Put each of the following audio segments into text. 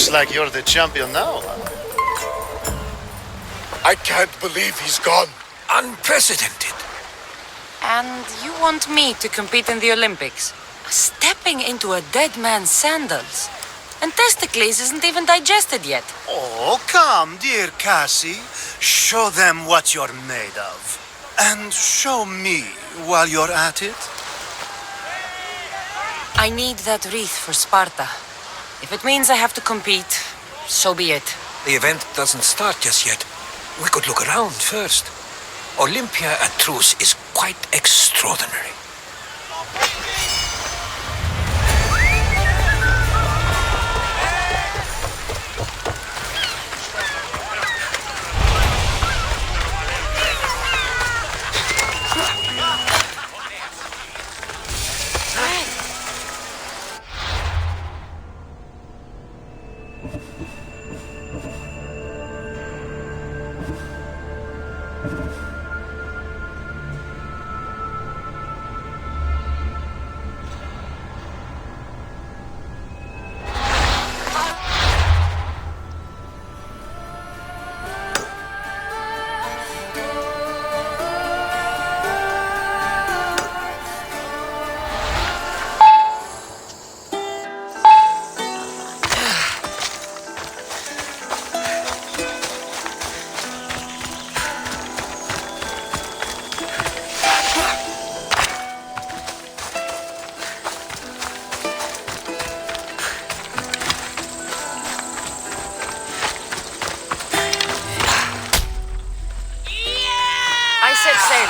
Looks like you're the champion now. I can't believe he's gone. Unprecedented. And you want me to compete in the Olympics? Stepping into a dead man's sandals. And Testicles isn't even digested yet. Oh, come, dear Cassie. Show them what you're made of. And show me while you're at it. I need that wreath for Sparta. If it means I have to compete, so be it. The event doesn't start just yet. We could look around first. Olympia at truce is quite extraordinary.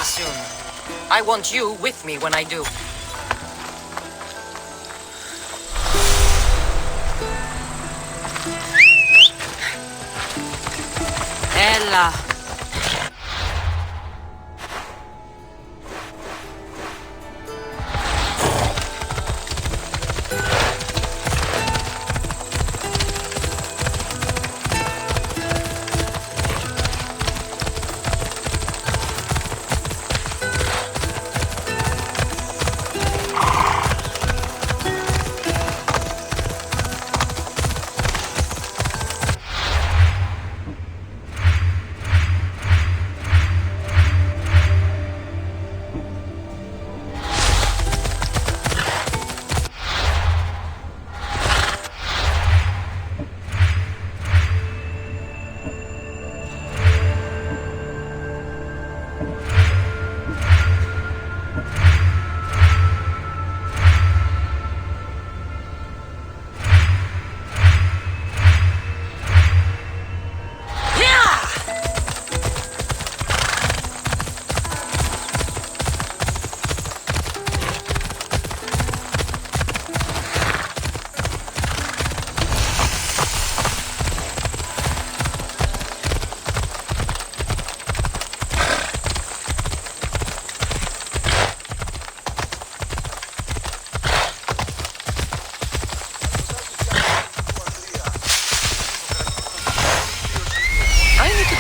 Soon. I want you with me when I do. Ella.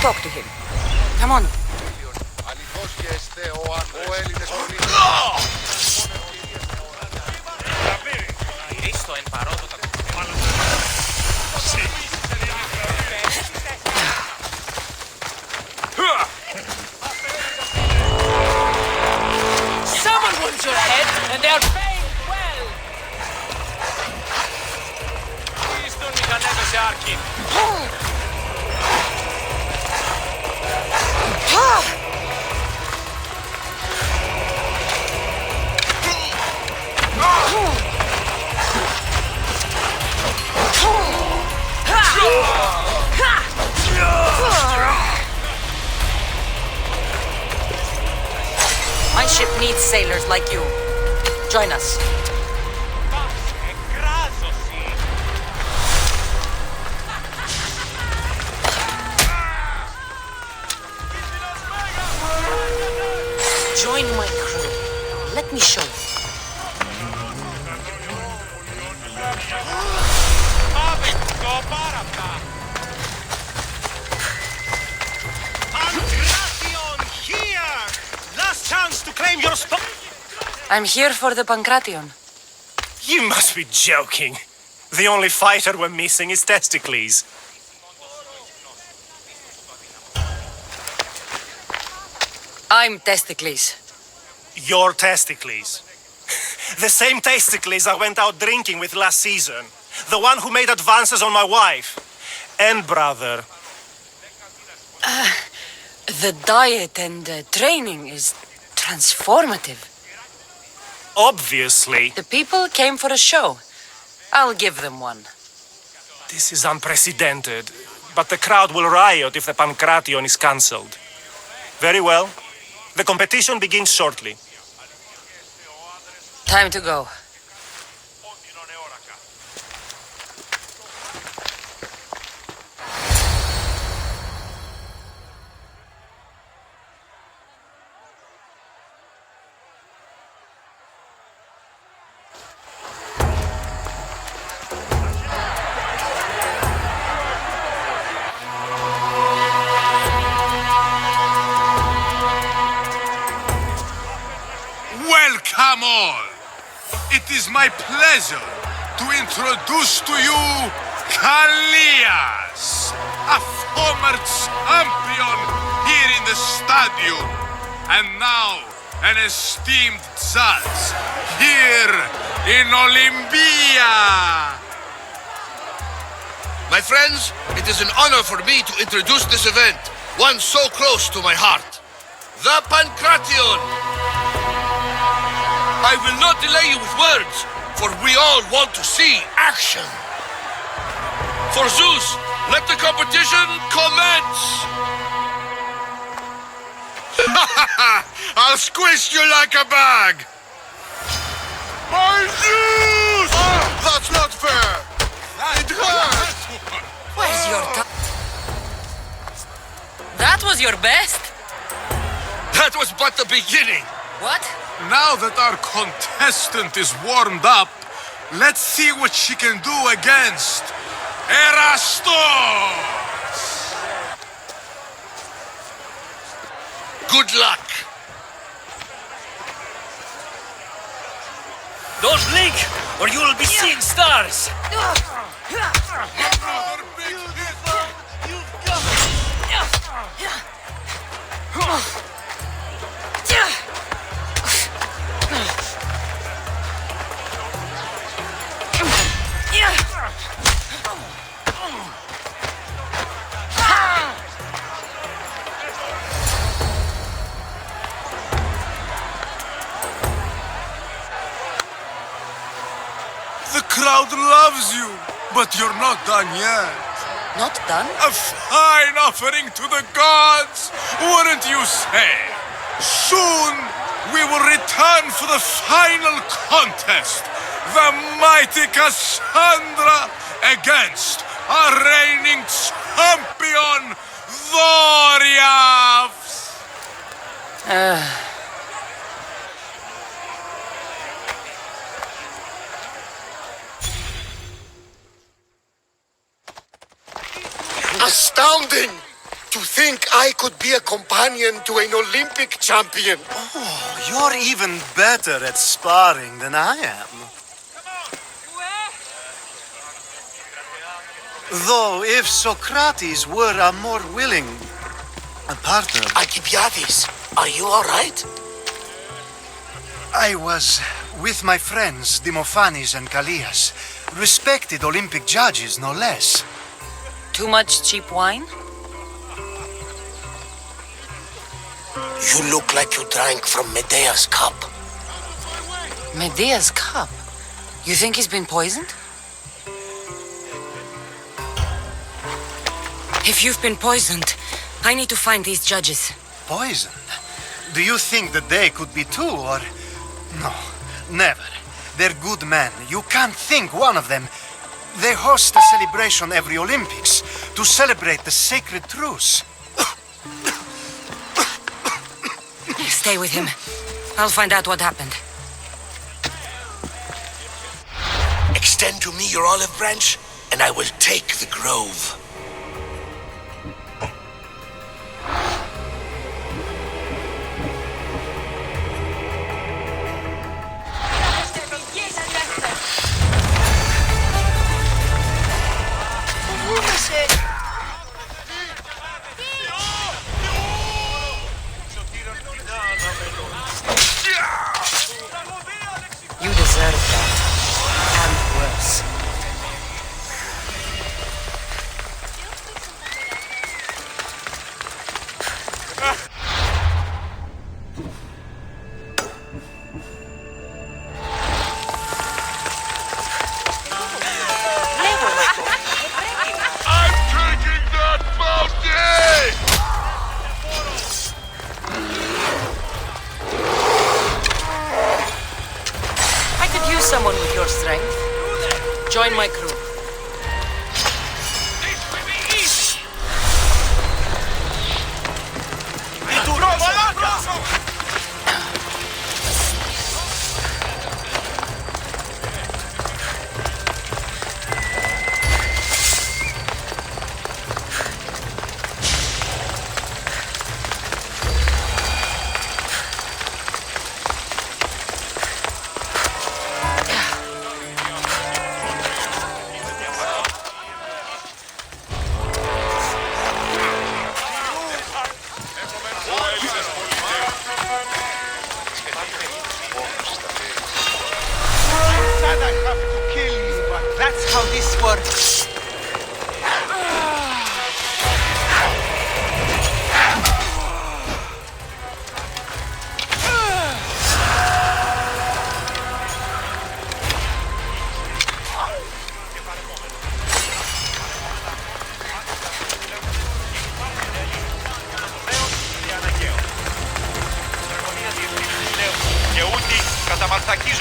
Talk to him. Come on. Someone wants your head, and they're paying well. Please don't make another Zarkin. My ship needs sailors like you. Join us. Join my crew. Let me show you. Chance to claim your spot. I'm here for the Pancration. You must be joking. The only fighter we're missing is Testicles. I'm Testicles. Your Testicles. The same Testicles I went out drinking with last season. The one who made advances on my wife. And brother. The diet and training is transformative. Obviously. The people came for a show. I'll give them one. This is unprecedented. But the crowd will riot if the Pancration is cancelled. Very well. The competition begins shortly. Time to go. Welcome all. It is my pleasure to introduce to you Kalias, a former champion here in the stadium, and now an esteemed judge here in Olympia. My friends, it is an honor for me to introduce this event, one so close to my heart. The Pancration! I will not delay you with words, for we all want to see action. For Zeus, let the competition commence! I'll squish you like a bag. My Zeus! That's not fair! It hurts! Where's your That was your best? That was but the beginning! What? Now that our contestant is warmed up, let's see what she can do against Erastos! Good luck! Don't blink, or you will be seeing stars! The crowd loves you, but you're not done yet. Not done? A fine offering to the gods, wouldn't you say? Soon we will return for the final contest. The mighty Cassandra against our reigning champion, Doriaths. Astounding! To think I could be a companion to an Olympic champion. Oh, you're even better at sparring than I am. Though if Socrates were a more willing partner... Alcibiades, are you all right? I was with my friends Demophanes and Callias, respected Olympic judges, no less. Too much cheap wine? You look like you drank from Medea's cup. Medea's cup? You think he's been poisoned? If you've been poisoned, I need to find these judges. Poisoned? Do you think that they could be too, or... No, never. They're good men. You can't think one of them. They host a celebration every Olympics to celebrate the sacred truce. Stay with him. I'll find out what happened. Extend to me your olive branch, and I will take the grove.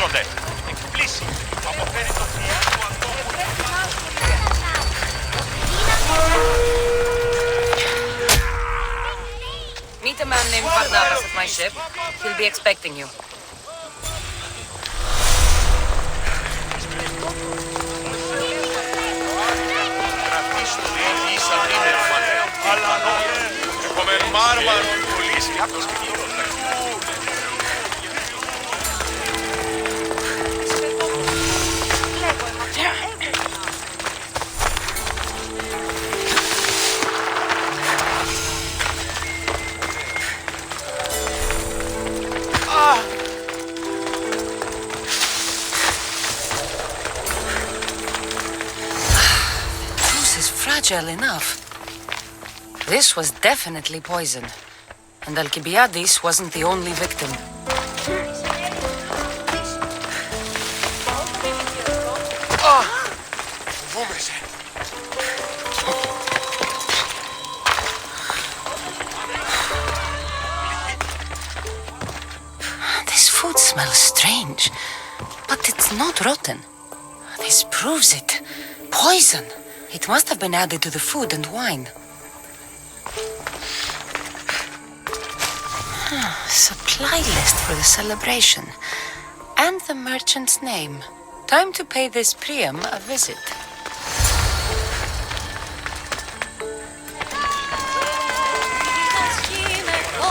εμφανίζονται. Εκπλήσει. Αποφέρει το θηρίο ατόμου. Meet a man named Barnabas at my ship. He'll be expecting you. Έχουμε μάρμαρο πωλήσει κάποιος γύρω. Truce is fragile enough. This was definitely poison. And Alcibiades wasn't the only victim. Φοβούμαι. This food smells strange, but it's not rotten. This proves it. Poison. It must have been added to the food and wine. Supply list for the celebration. And the merchant's name. Time to pay this Priam a visit.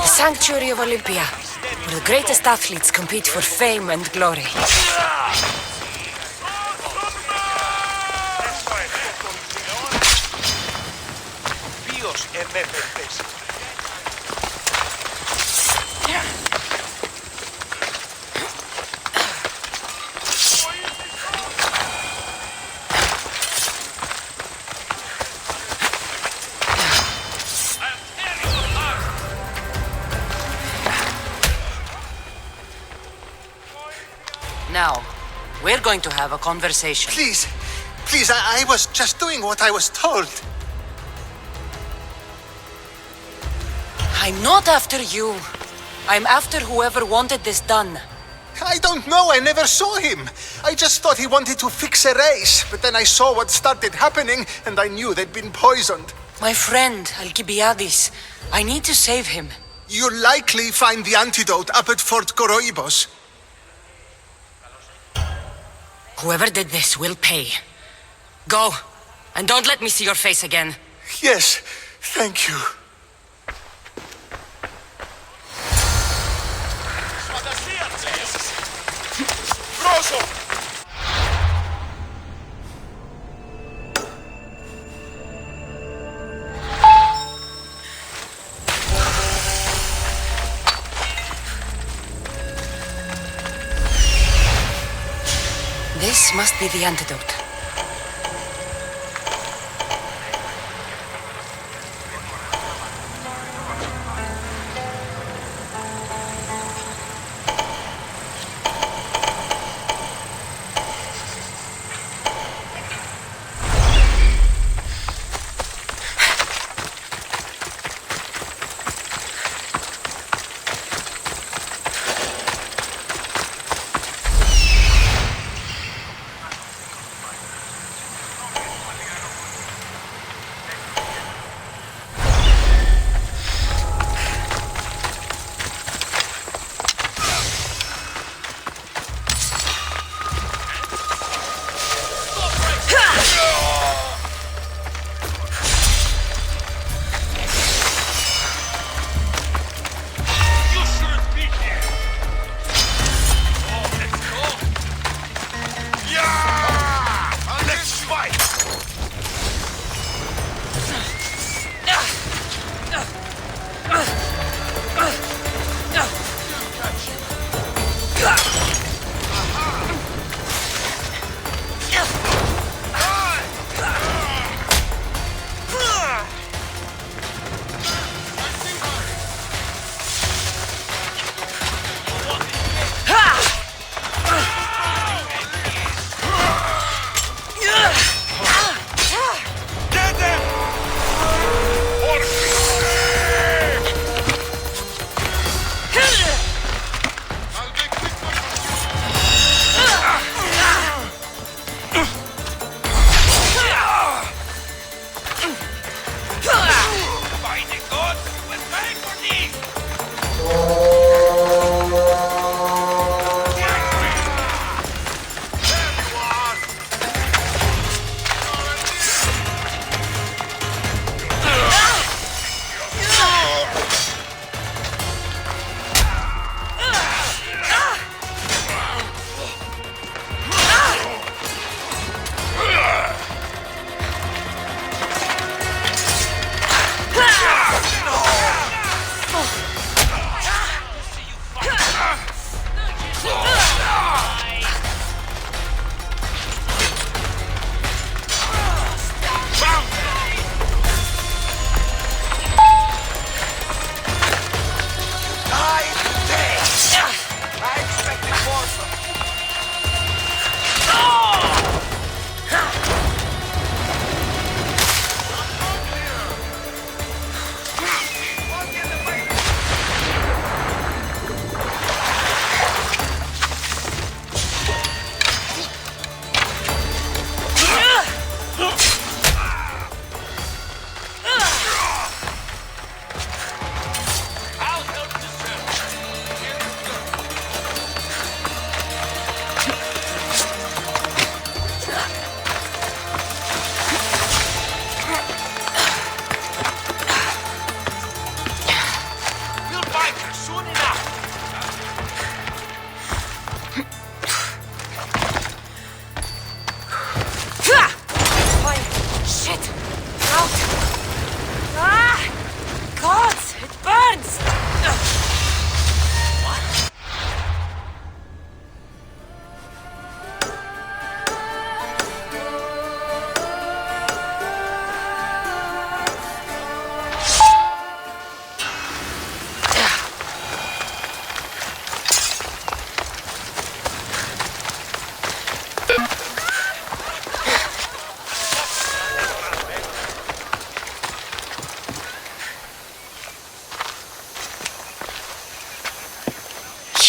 The Sanctuary of Olympia, where the greatest athletes compete for fame and glory. Ποιος εμέφερτες. Now, we're going to have a conversation. Please, please, I was just doing what I was told. I'm not after you. I'm after whoever wanted this done. I don't know, I never saw him. I just thought he wanted to fix a race, but then I saw what started happening and I knew they'd been poisoned. My friend, Alcibiades. I need to save him. You'll likely find the antidote up at Fort Coroibos. Whoever did this will pay. Go, and don't let me see your face again. Yes, thank you. Πρόσω! This must be the antidote.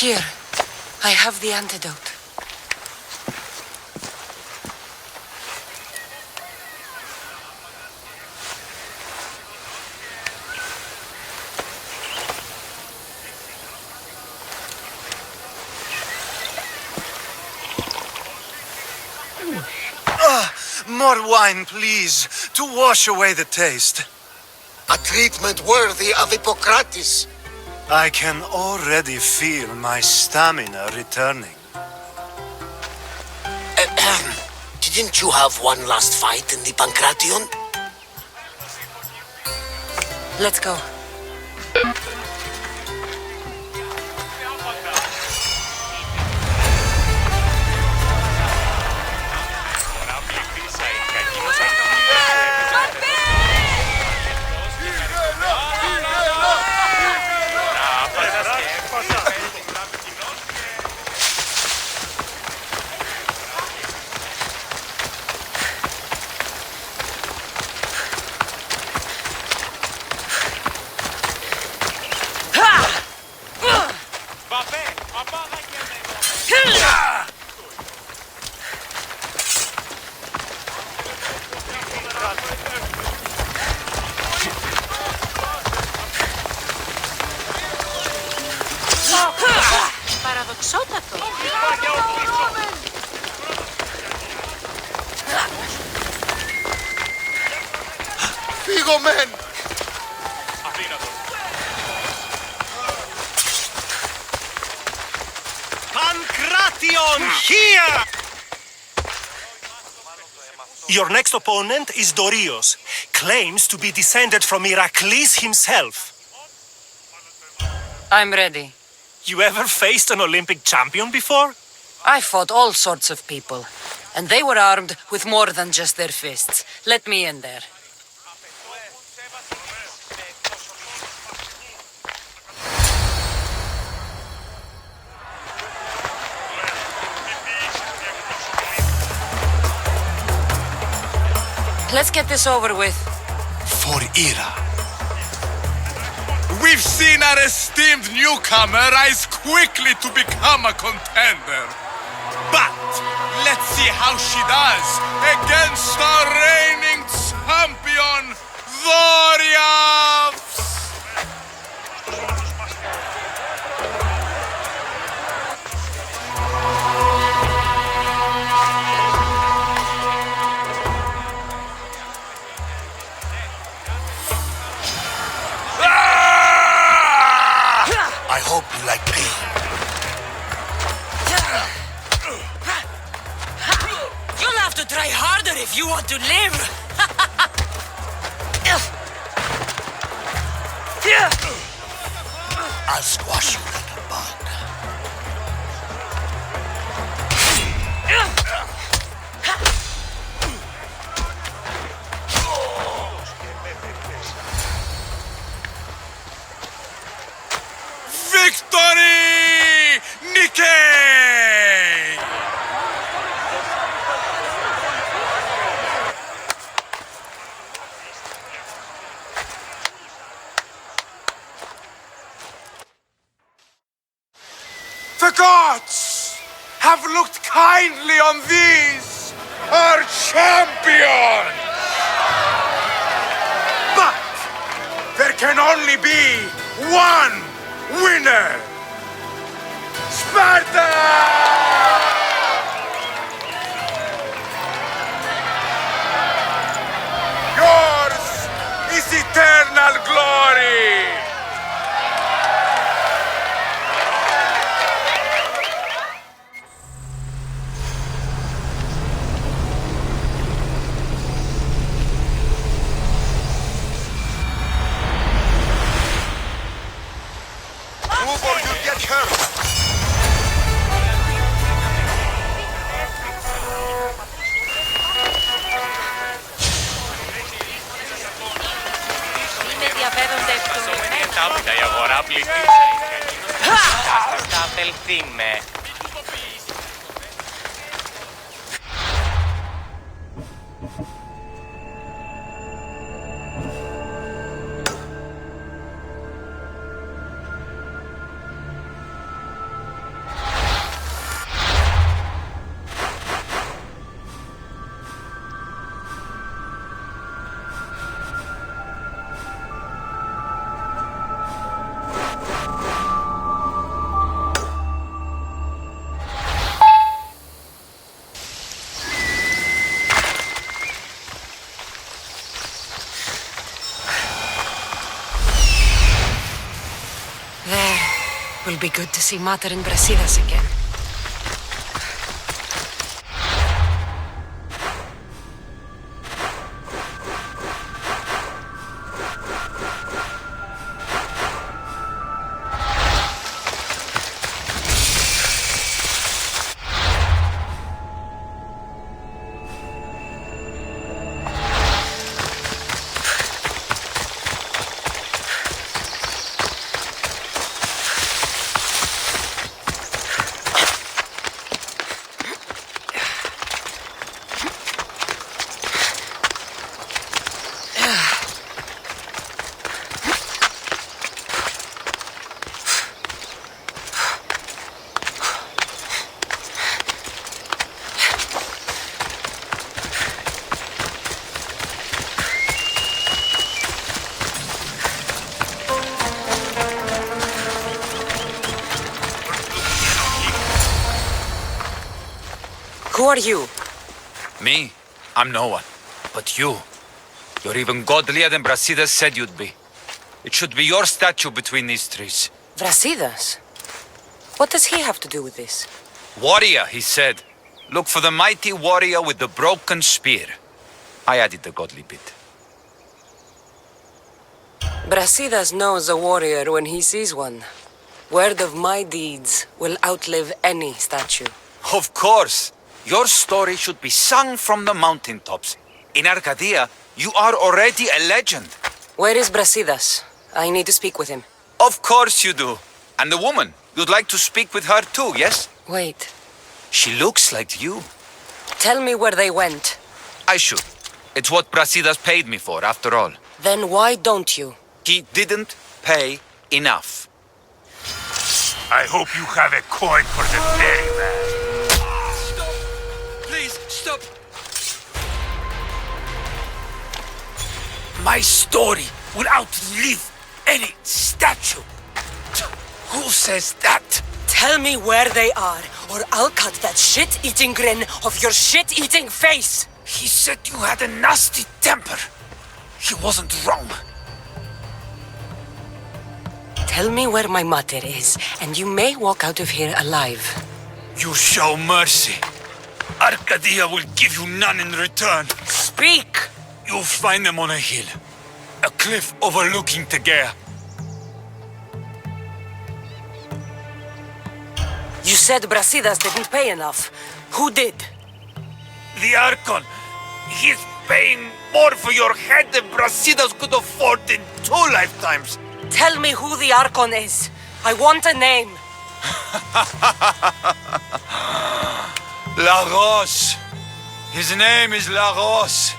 Here, I have the antidote. More wine, please, to wash away the taste. A treatment worthy of Hippocrates. I can already feel my stamina returning. Didn't you have one last fight in the Pancration? Let's go. Παραδοξότατο. Φύγομεν! Pancration here! Your next opponent is Dorios. Claims to be descended from Heracles himself. I'm ready. You ever faced an Olympic champion before? I fought all sorts of people, and they were armed with more than just their fists. Let me in there. Let's get this over with. For Ira. We've seen our esteemed newcomer rise quickly to become a contender. But let's see how she does against our reigning champion, Dorios! If you want to live... I'll squash you like a bug. Victory! Nikkei! The gods have looked kindly on these, our champions! But there can only be one winner! Sparta! Yours is eternal glory! Move or you'll get hurt. Με ενδιαφέρονται Τάπητα η αγορά πληθύσα. Θα απελθεί με. Will be good to see Mater and Brasidas again. Who are you? Me? I'm no one. But you. You're even godlier than Brasidas said you'd be. It should be your statue between these trees. Brasidas? What does he have to do with this? Warrior, he said. Look for the mighty warrior with the broken spear. I added the godly bit. Brasidas knows a warrior when he sees one. Word of my deeds will outlive any statue. Of course. Your story should be sung from the mountaintops. In Arcadia, you are already a legend. Where is Brasidas? I need to speak with him. Of course you do. And the woman, you'd like to speak with her too, yes? Wait. She looks like you. Tell me where they went. I should. It's what Brasidas paid me for, after all. Then why don't you? He didn't pay enough. I hope you have a coin for the ferryman. Please, stop! My story will outlive any statue. Who says that? Tell me where they are, or I'll cut that shit-eating grin off your shit-eating face! He said you had a nasty temper. He wasn't wrong. Tell me where my mater is, and you may walk out of here alive. You show mercy. Arcadia will give you none in return. Speak! You'll find them on a hill. A cliff overlooking Tegea. You said Brasidas didn't pay enough. Who did? The Archon. He's paying more for your head than Brasidas could afford in 2 lifetimes. Tell me who the Archon is. I want a name. Lagos. His name is Lagos.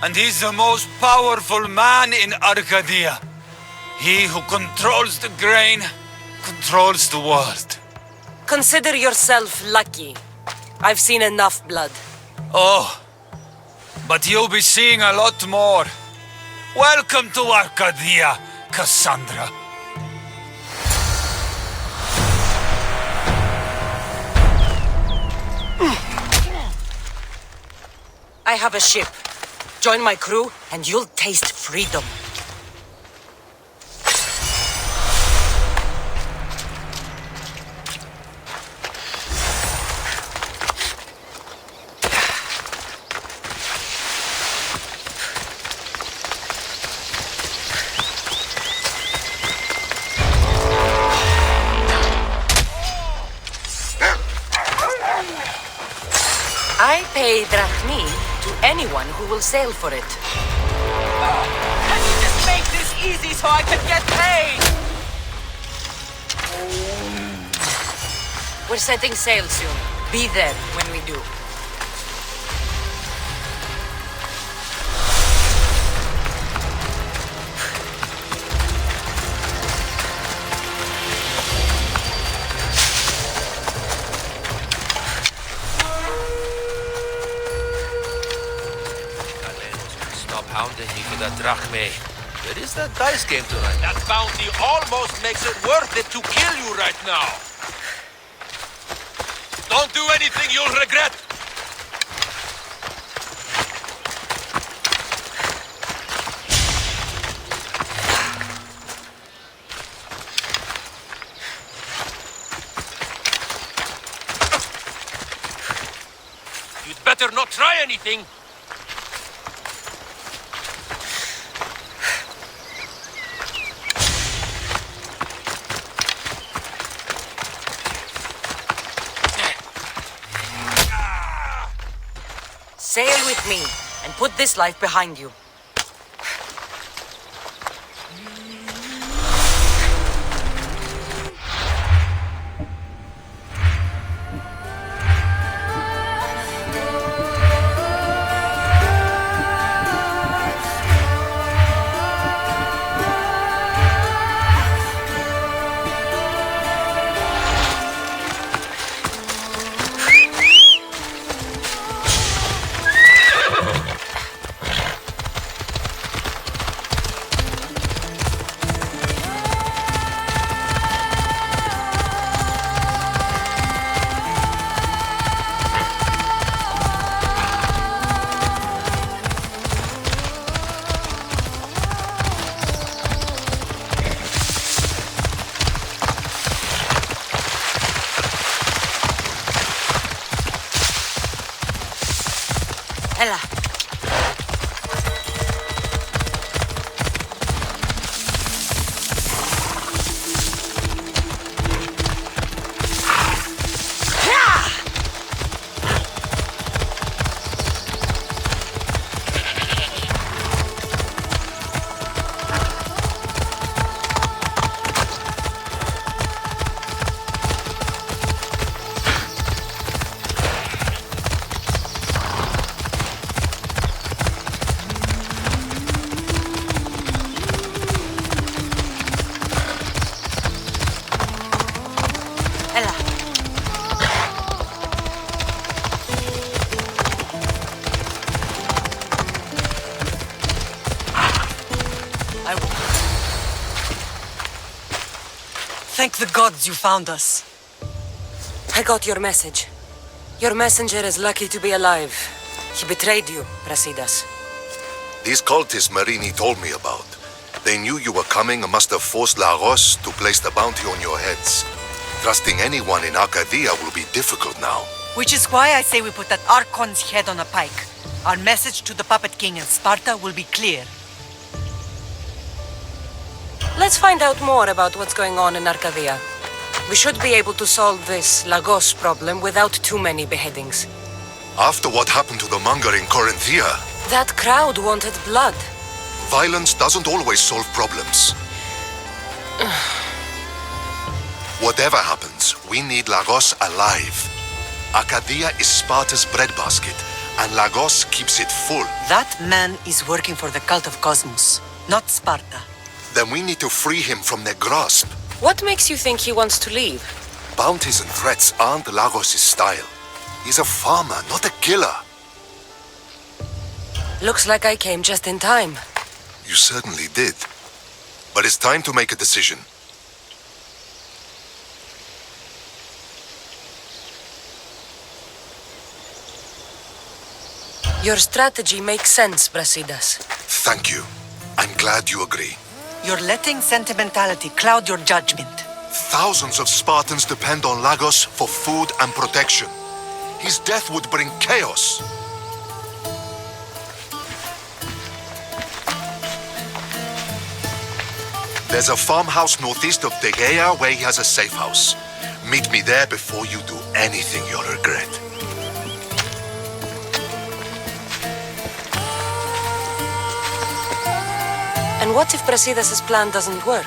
And he's the most powerful man in Arcadia. He who controls the grain, controls the world. Consider yourself lucky. I've seen enough blood. Oh, but you'll be seeing a lot more. Welcome to Arcadia, Cassandra. I have a ship. Join my crew, and you'll taste freedom. I pay drachmi to anyone who will sail for it. Can you just make this easy so I can get paid? We're setting sail soon. Be there when we do. Stop hounding me for that drachme. Where is that dice game tonight? That bounty almost makes it worth it to kill you right now. Don't do anything you'll regret. You'd better not try anything. Sail with me, and put this life behind you. Ella. Thank the gods you found us. I got your message. Your messenger is lucky to be alive. He betrayed you, Brasidas. These cultists Marini told me about. They knew you were coming and must have forced Lagos to place the bounty on your heads. Trusting anyone in Arcadia will be difficult now. Which is why I say we put that Archon's head on a pike. Our message to the Puppet King and Sparta will be clear. Let's find out more about what's going on in Arcadia. We should be able to solve this Lagos problem without too many beheadings. After what happened to the monger in Corinthia, That crowd wanted blood. violence doesn't always solve problems. Whatever happens, we need Lagos alive. Arcadia is Sparta's breadbasket, and Lagos keeps it full. That man is working for the cult of Cosmos, not Sparta. Then we need to free him from their grasp. What makes you think he wants to leave? Bounties and threats aren't Lagos' style. He's a farmer, not a killer. Looks like I came just in time. You certainly did. But it's time to make a decision. Your strategy makes sense, Brasidas. Thank you. I'm glad you agree. You're letting sentimentality cloud your judgment. Thousands of Spartans depend on Lagos for food and protection. His death would bring chaos. There's a farmhouse northeast of Tegea where he has a safe house. Meet me there before you do anything you'll regret. And what if Brasidas' plan doesn't work?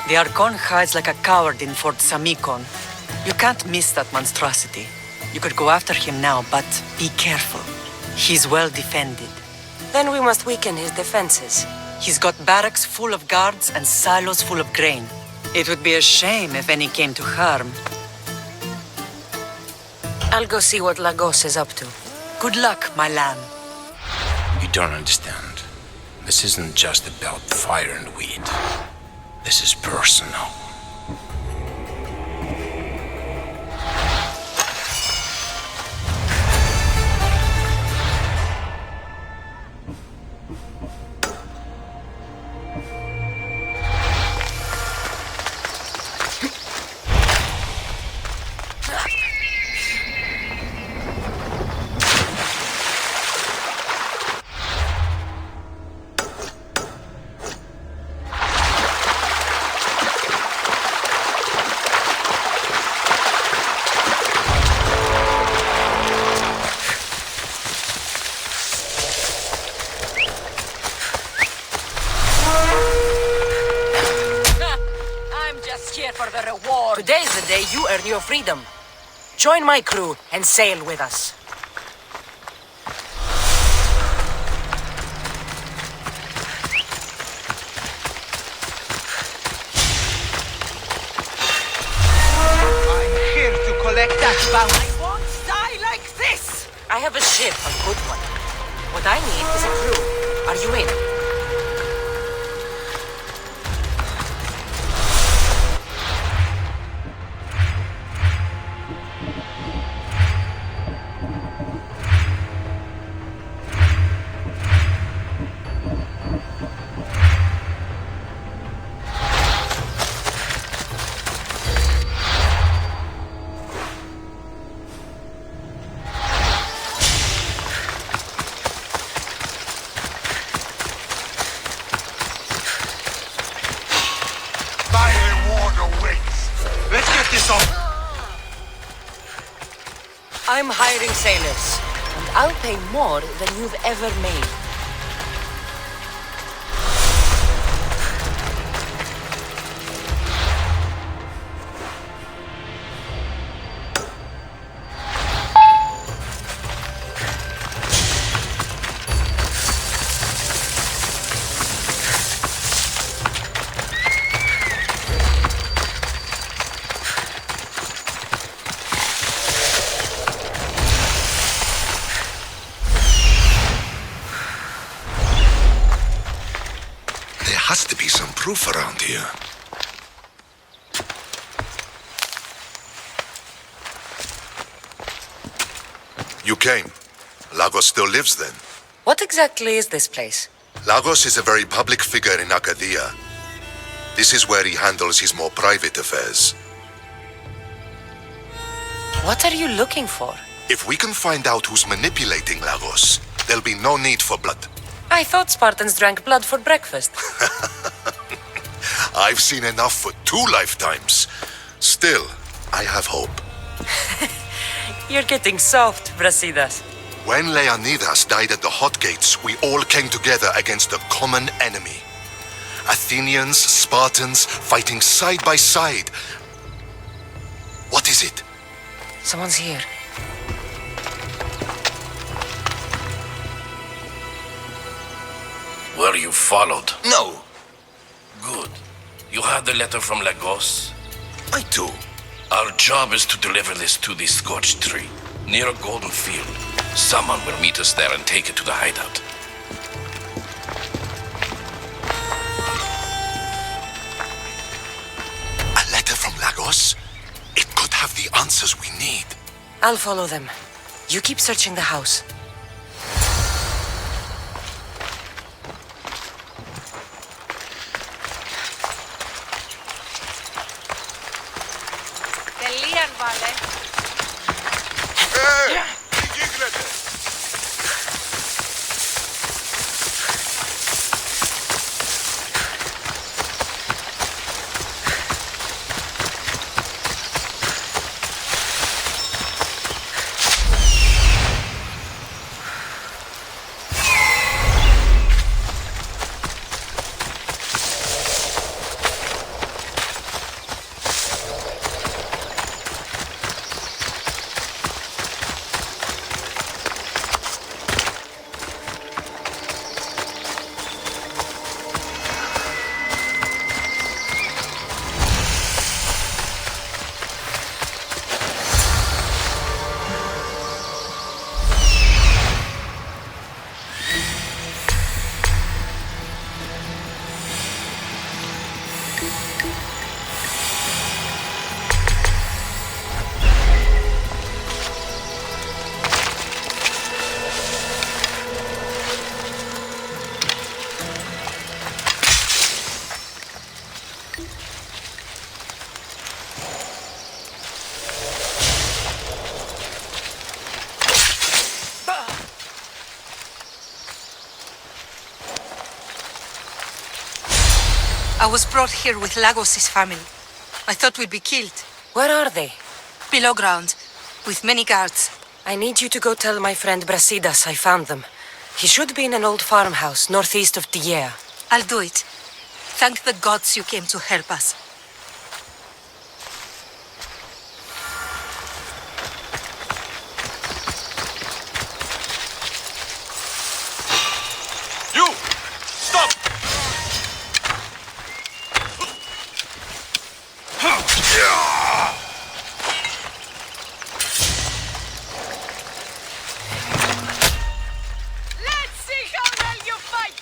The Archon hides like a coward in Fort Samikon. You can't miss that monstrosity. You could go after him now, but be careful. He's well defended. Then we must weaken his defenses. He's got barracks full of guards and silos full of grain. It would be a shame if any came to harm. I'll go see what Lagos is up to. Good luck, my lamb. You don't understand. This isn't just about fire and weed. This is personal. Today's the day you earn your freedom. Join my crew and sail with us. I'm here to collect that bounty. I won't die like this! I have a ship, a good one. What I need is a crew. Are you in? I'm hiring sailors, and I'll pay more than you've ever made. Has to be some proof around here. You came. Lagos still lives then? What exactly is this place? Lagos is a very public figure in Arcadia. This is where he handles his more private affairs. What are you looking for? If we can find out who's manipulating Lagos, There'll be no need for blood. I thought Spartans drank blood for breakfast. I've seen enough for 2 lifetimes. Still, I have hope. You're getting soft, Brasidas. When Leonidas died at the Hot Gates, we all came together against a common enemy. Athenians, Spartans, fighting side by side. What is it? Someone's here. Were you followed? No. Good. You had the letter from Lagos? I do. Our job is to deliver this to the scorched tree, near a golden field. Someone will meet us there and take it to the hideout. A letter from Lagos? It could have the answers we need. I'll follow them. You keep searching the house. I was brought here with Lagos' family. I thought we'd be killed. Where are they? Below ground, with many guards. I need you to go tell my friend Brasidas I found them. He should be in an old farmhouse northeast of Tiea. I'll do it. Thank the gods you came to help us. You! Stop! Let's see how well you fight!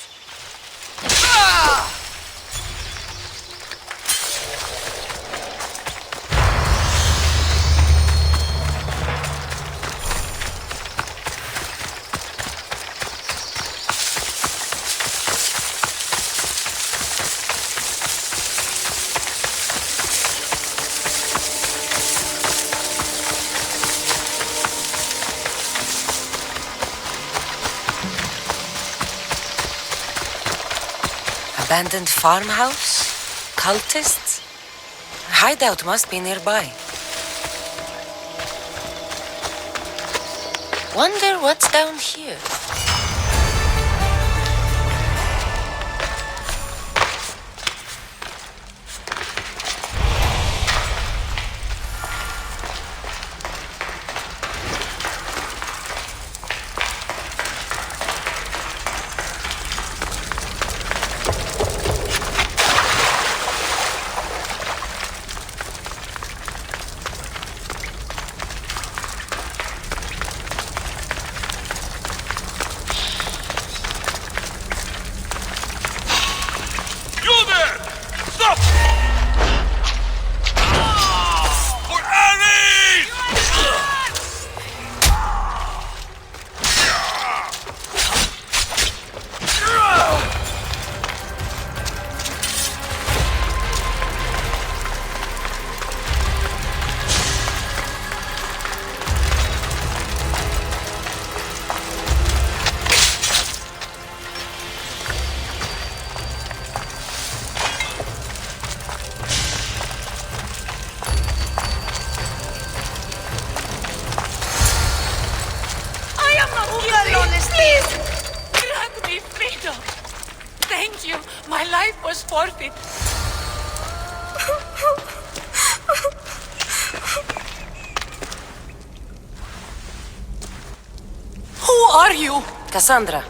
Abandoned farmhouse? Cultists? Hideout must be nearby. Wonder what's down here. was forfeit. Who are you? Cassandra,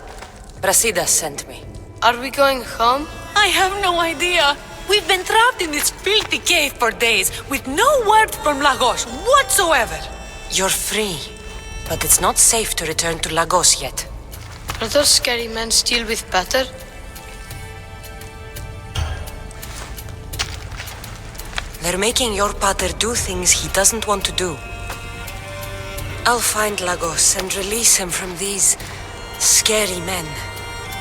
Brasidas sent me. Are we going home? I have no idea. We've been trapped in this filthy cave for days with no word from Lagos whatsoever. You're free, but it's not safe to return to Lagos yet. Are those scary men still with Pater? They're making your pater do things he doesn't want to do. I'll find Lagos and release him from these scary men.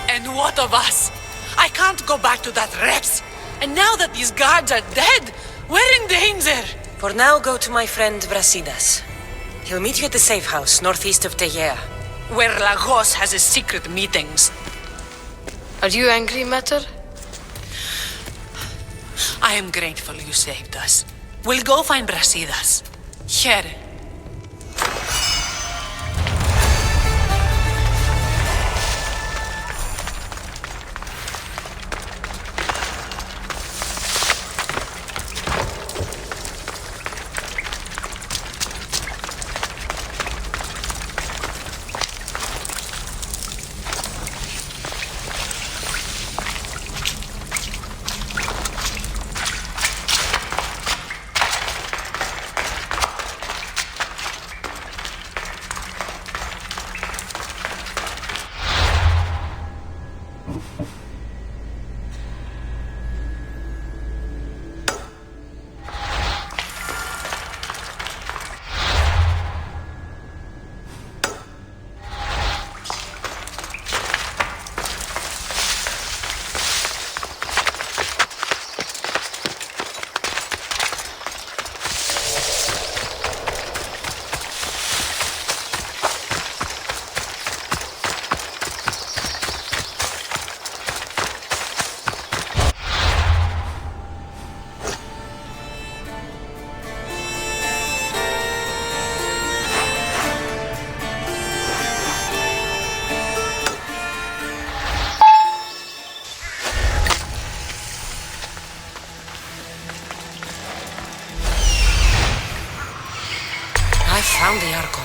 And what of us? I can't go back to that Rex. And now that these guards are dead, we're in danger. For now, go to my friend Brasidas. He'll meet you at the safe house northeast of Tegea. Where Lagos has his secret meetings. Are you angry, Mater? I am grateful you saved us. We'll go find Brasidas. Here. I found the Archon.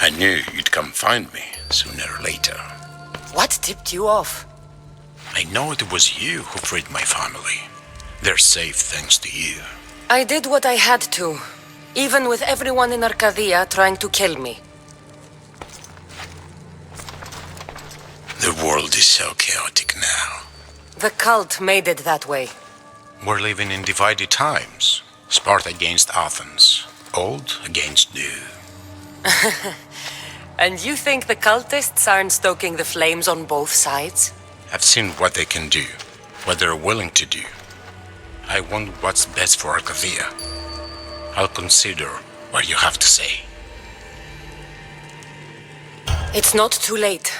I knew you'd come find me sooner or later. What tipped you off? I know it was you who freed my family. They're safe thanks to you. I did what I had to, even with everyone in Arcadia trying to kill me. The world is so chaotic now. The cult made it that way. We're living in divided times. Sparta against Athens. Old against new. And you think the cultists aren't stoking the flames on both sides? I've seen what they can do, what they're willing to do. I want what's best for Arcadia. I'll consider what you have to say. It's not too late.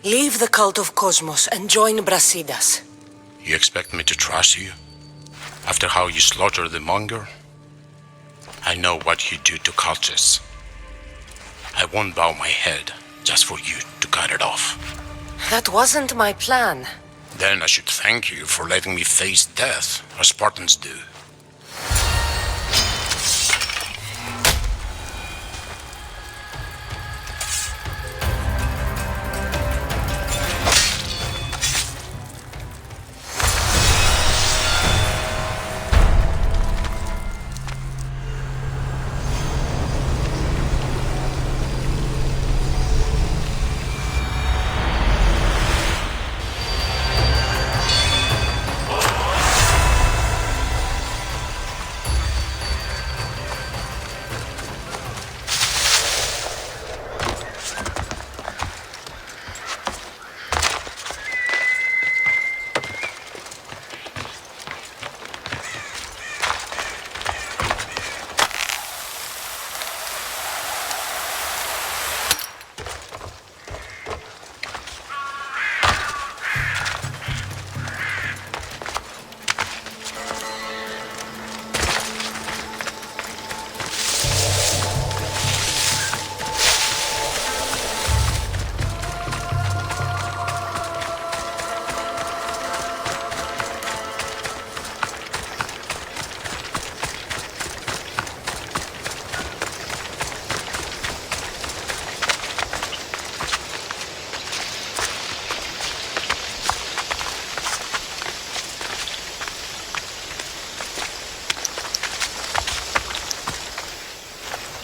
Leave the cult of Cosmos and join Brasidas. You expect me to trust you? After how you slaughtered the monger? I know what you do to cultists. I won't bow my head just for you to cut it off. That wasn't my plan. Then I should thank you for letting me face death, as Spartans do.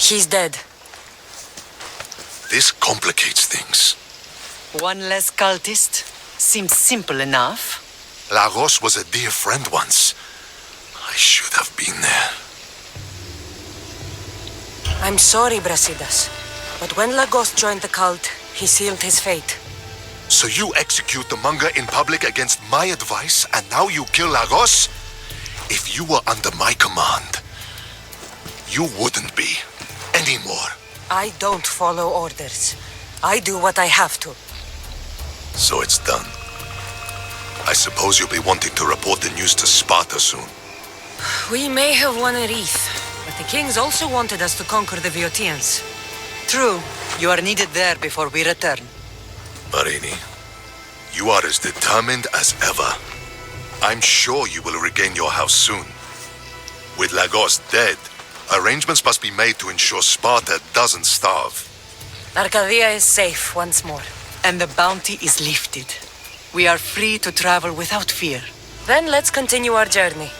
He's dead. This complicates things. One less cultist? Seems simple enough. Lagos was a dear friend once. I should have been there. I'm sorry, Brasidas. But when Lagos joined the cult, he sealed his fate. So you execute the manga in public against my advice, and now you kill Lagos? If you were under my command, you wouldn't be anymore. I don't follow orders. I do what I have to. So it's done. I suppose you'll be wanting to report the news to Sparta soon. We may have won a wreath, but the kings also wanted us to conquer the Boeotians. True. You are needed there before we return. Marini, you are as determined as ever. I'm sure you will regain your house soon. With Lagos dead, arrangements must be made to ensure Sparta doesn't starve. Arcadia is safe once more. And the bounty is lifted. We are free to travel without fear. Then let's continue our journey.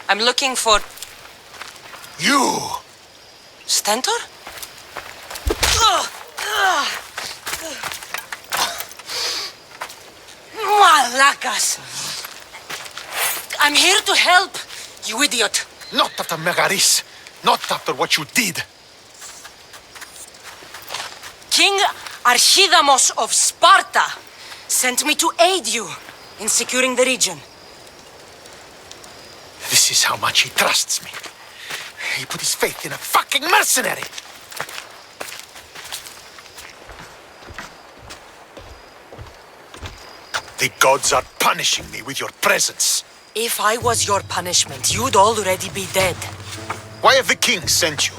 I'm looking for... You! Stentor? Malacas! I'm here to help, you idiot. Not after Megaris. Not after what you did. King Archidamos of Sparta sent me to aid you in securing the region. This is how much he trusts me. He put his faith in a fucking mercenary. The gods are punishing me with your presence. If I was your punishment, you'd already be dead. Why have the king sent you?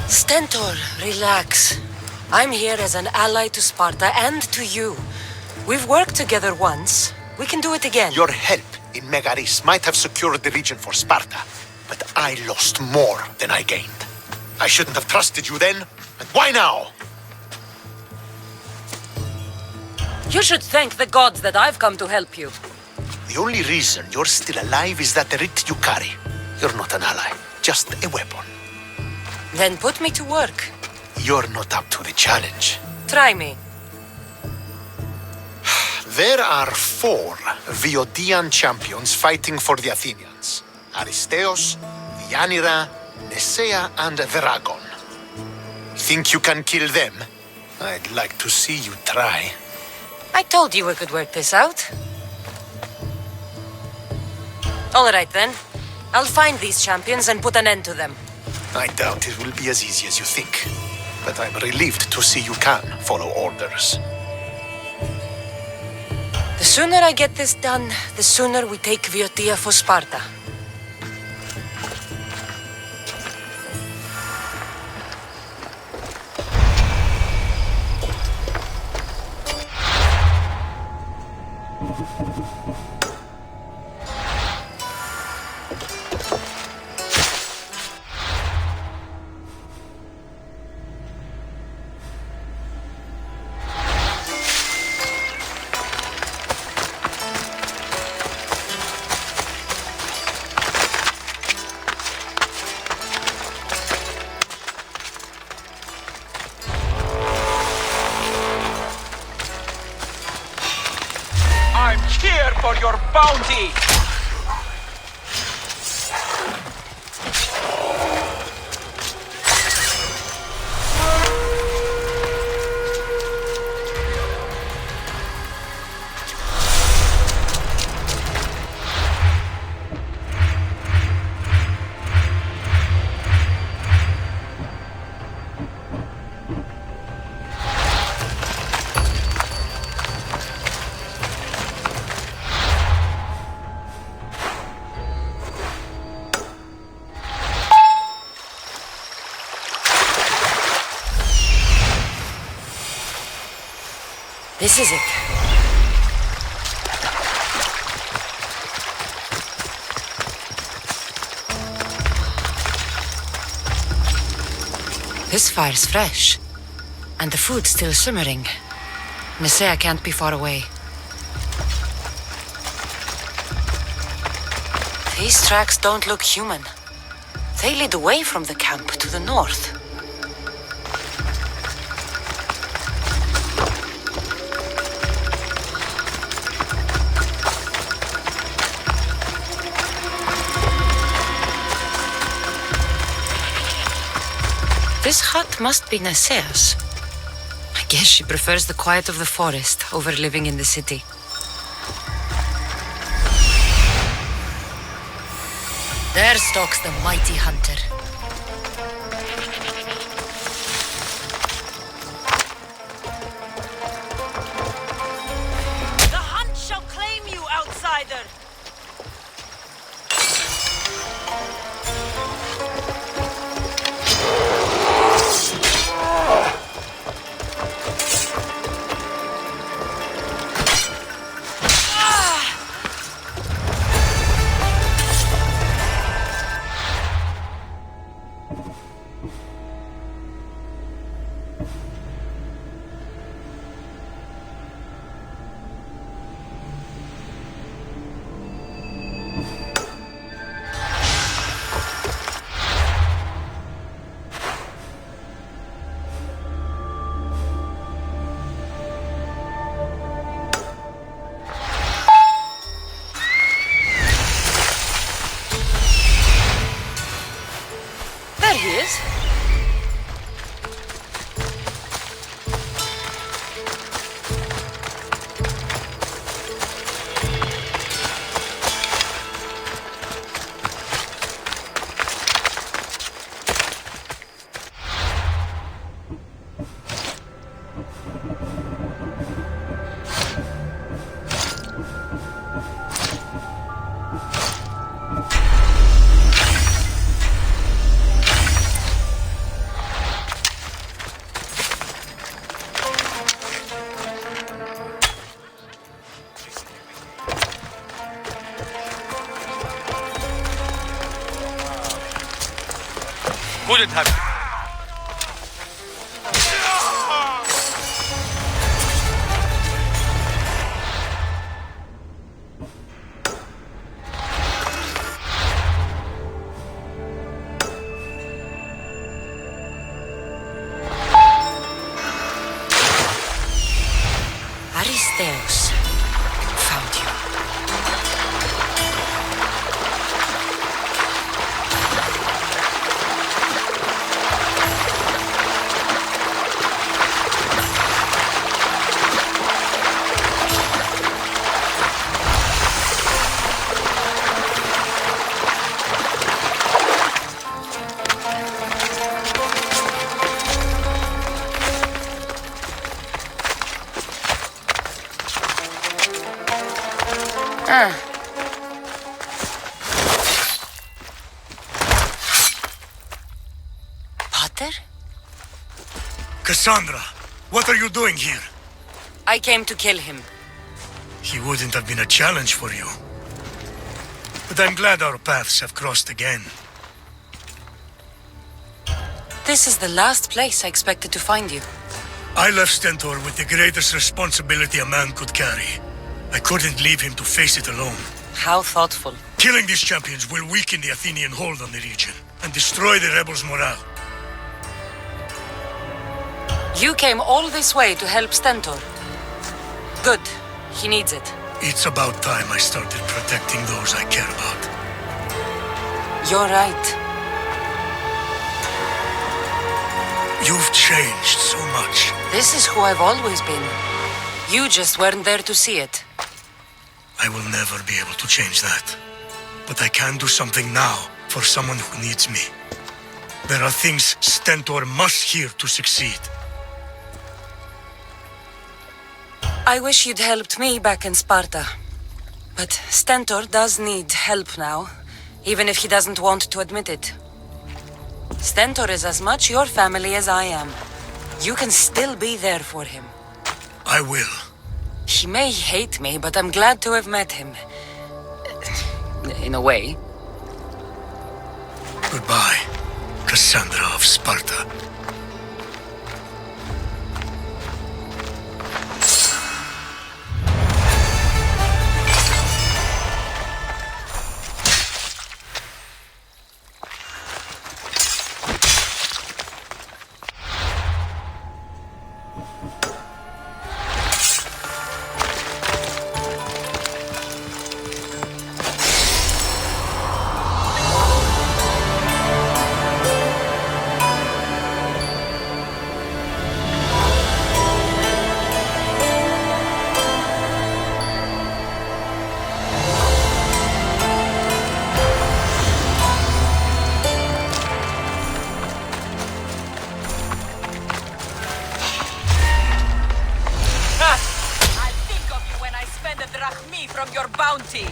Stentor, relax. I'm here as an ally to Sparta and to you. We've worked together once. We can do it again. Your help in Megaris might have secured the region for Sparta, but I lost more than I gained. I shouldn't have trusted you then, and why now? You should thank the gods that I've come to help you. The only reason you're still alive is that writ you carry. You're not an ally, just a weapon. Then put me to work. You're not up to the challenge. Try me. There are 4 Viodian champions fighting for the Athenians. Aristeos, Yanira, Nesea, and Veragon. Think you can kill them? I'd like to see you try. I told you we could work this out. All right, then. I'll find these champions and put an end to them. I doubt it will be as easy as you think. But I'm relieved to see you can follow orders. The sooner I get this done, the sooner we take Viotia for Sparta. I'm here for your bounty! This is it. This fire's fresh. And the food's still simmering. Nesea can't be far away. These tracks don't look human. They lead away from the camp to the north. This hut must be Nesea's. I guess she prefers the quiet of the forest over living in the city. There stalks the mighty hunter. The hunt shall claim you, outsider! wouldn't have. Aristeus. Found you. Pater? Cassandra, what are you doing here? I came to kill him. He wouldn't have been a challenge for you. But I'm glad our paths have crossed again. This is the last place I expected to find you. I left Stentor with the greatest responsibility a man could carry. I couldn't leave him to face it alone. How thoughtful. Killing these champions will weaken the Athenian hold on the region and destroy the rebels' morale. You came all this way to help Stentor. Good. He needs it. It's about time I started protecting those I care about. You're right. You've changed so much. This is who I've always been. You just weren't there to see it. I will never be able to change that. But I can do something now for someone who needs me. There are things Stentor must hear to succeed. I wish you'd helped me back in Sparta. But Stentor does need help now, even if he doesn't want to admit it. Stentor is as much your family as I am. You can still be there for him. I will. He may hate me, but I'm glad to have met him. In a way. Goodbye, Cassandra of Sparta. From your bounty.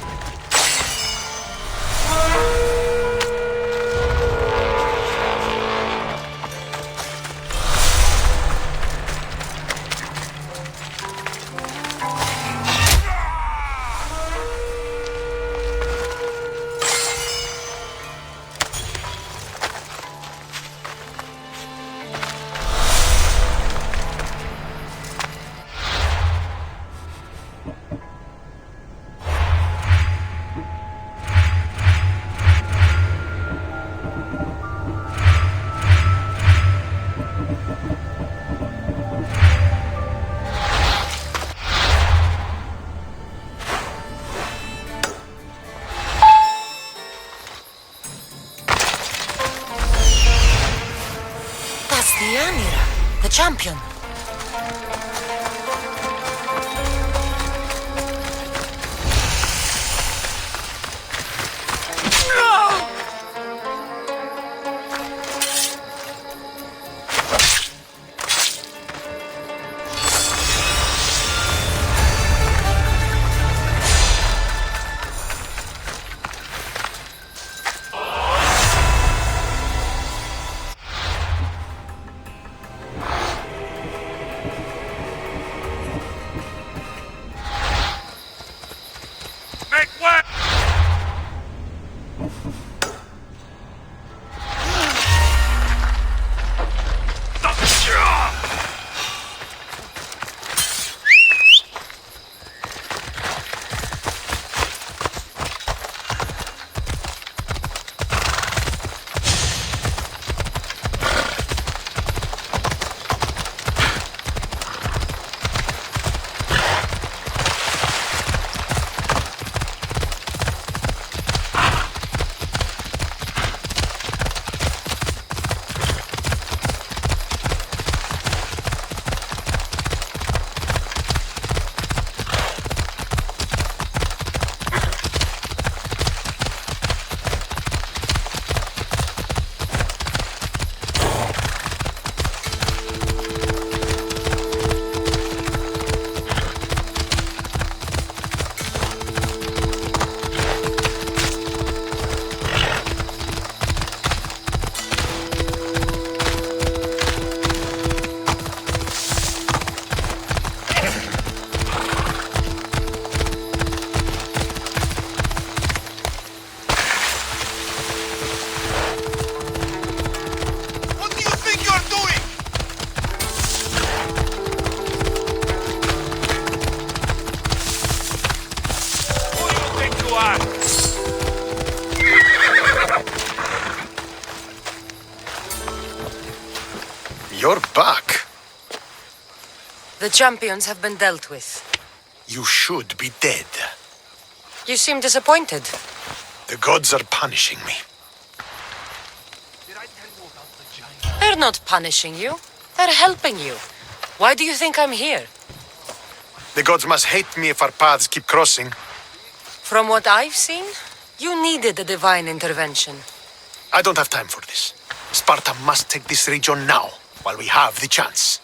The champion. You're back. The champions have been dealt with. You should be dead. You seem disappointed. The gods are punishing me. They're not punishing you. They're helping you. Why do you think I'm here? The gods must hate me if our paths keep crossing. From what I've seen, you needed a divine intervention. I don't have time for this. Sparta must take this region now, while we have the chance.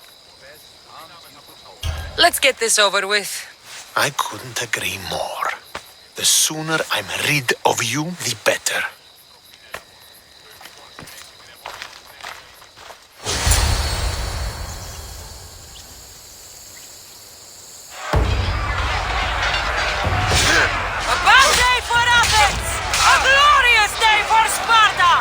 Let's get this over with. I couldn't agree more. The sooner I'm rid of you, the better. A bad day for Athens! A glorious day for Sparta!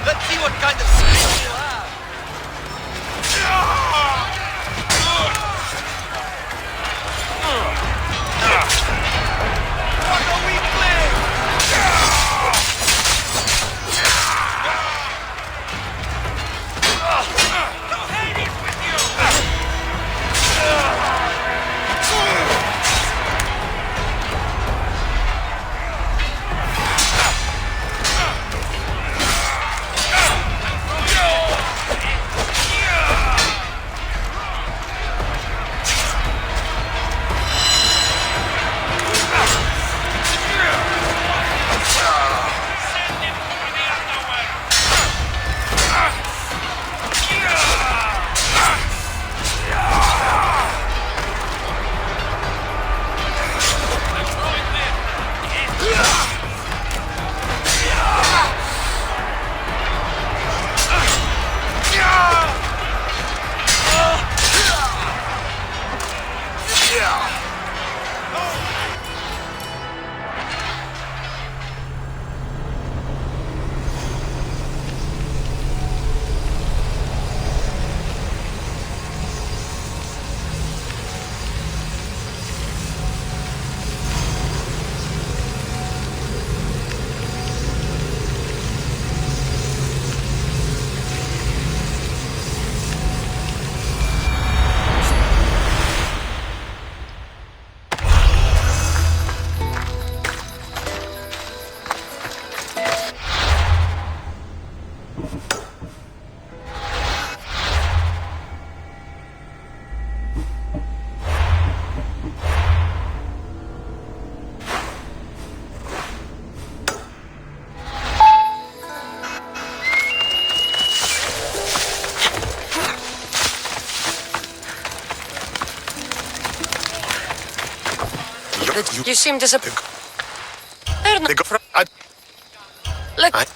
Let's see what kind of skill you have. What a weak leg! Hades with You seem disappointed. They're not Let...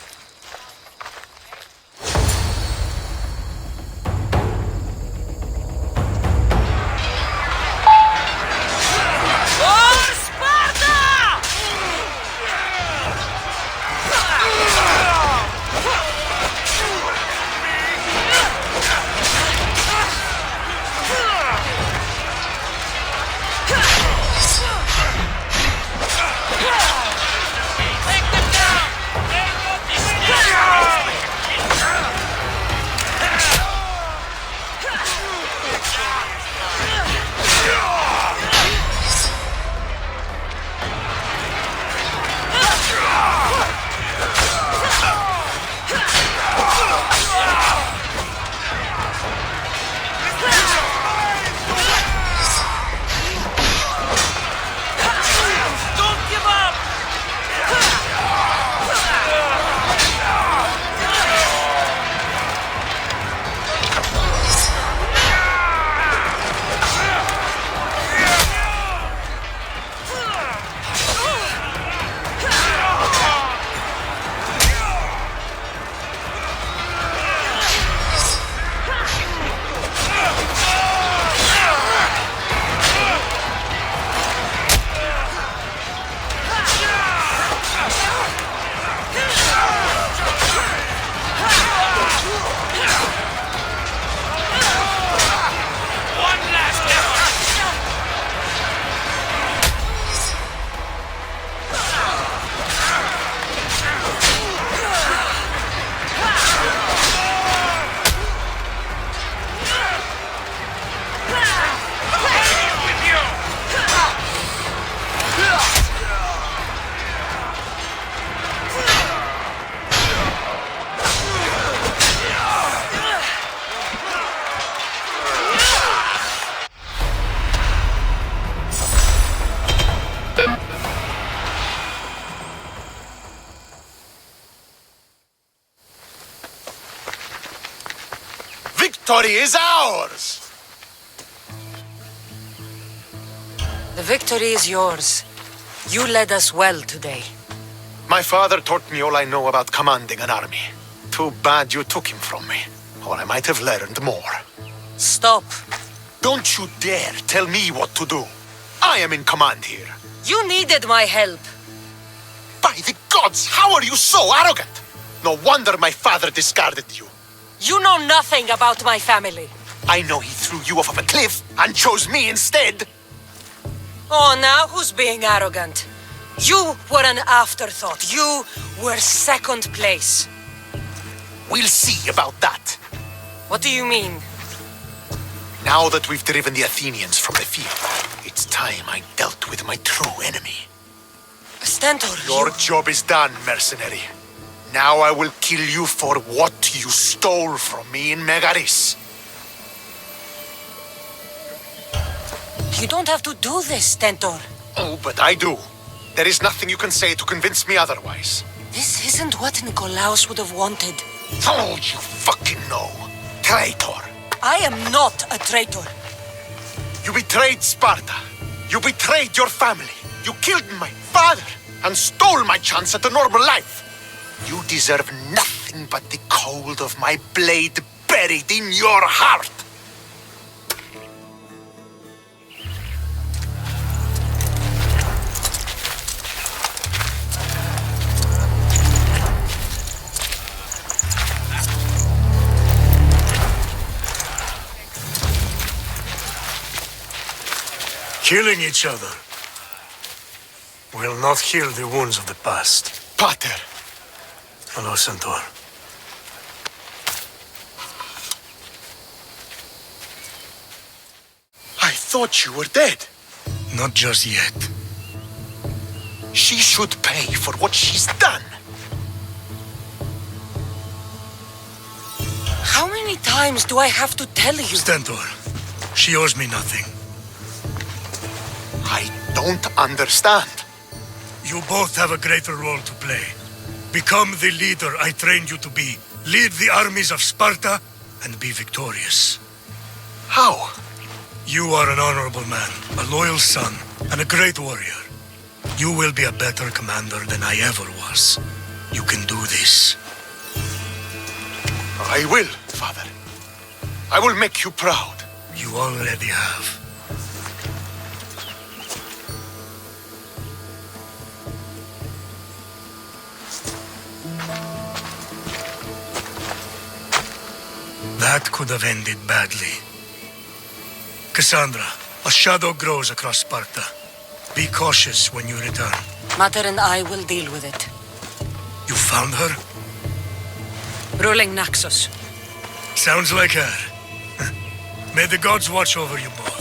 victory is ours! The victory is yours. You led us well today. My father taught me all I know about commanding an army. Too bad you took him from me, or I might have learned more. Stop. Don't you dare tell me what to do. I am in command here. You needed my help. By the gods, how are you so arrogant? No wonder my father discarded you. You know nothing about my family. I know he threw you off of a cliff and chose me instead. Oh, now who's being arrogant? You were an afterthought. You were second place. We'll see about that. What do you mean? Now that we've driven the Athenians from the field, it's time I dealt with my true enemy. Stentor, Your job is done, mercenary. Now I will kill you for what you stole from me in Megaris. You don't have to do this, Stentor. Oh, but I do. There is nothing you can say to convince me otherwise. This isn't what Nikolaos would have wanted. Oh, you fucking know. Traitor. I am not a traitor. You betrayed Sparta. You betrayed your family. You killed my father and stole my chance at a normal life. You deserve nothing but the cold of my blade buried in your heart. Killing each other will not heal the wounds of the past. Pater. Hello, Centaur. I thought you were dead. Not just yet. She should pay for what she's done. How many times do I have to tell you? Stentor, she owes me nothing. I don't understand. You both have a greater role to play. Become the leader I trained you to be. Lead the armies of Sparta and be victorious. How? You are an honorable man, a loyal son, and a great warrior. You will be a better commander than I ever was. You can do this. I will, Father. I will make you proud. You already have. That could have ended badly. Cassandra, a shadow grows across Sparta. Be cautious when you return. Mater and I will deal with it. You found her? Ruling Naxos. Sounds like her. May the gods watch over you both.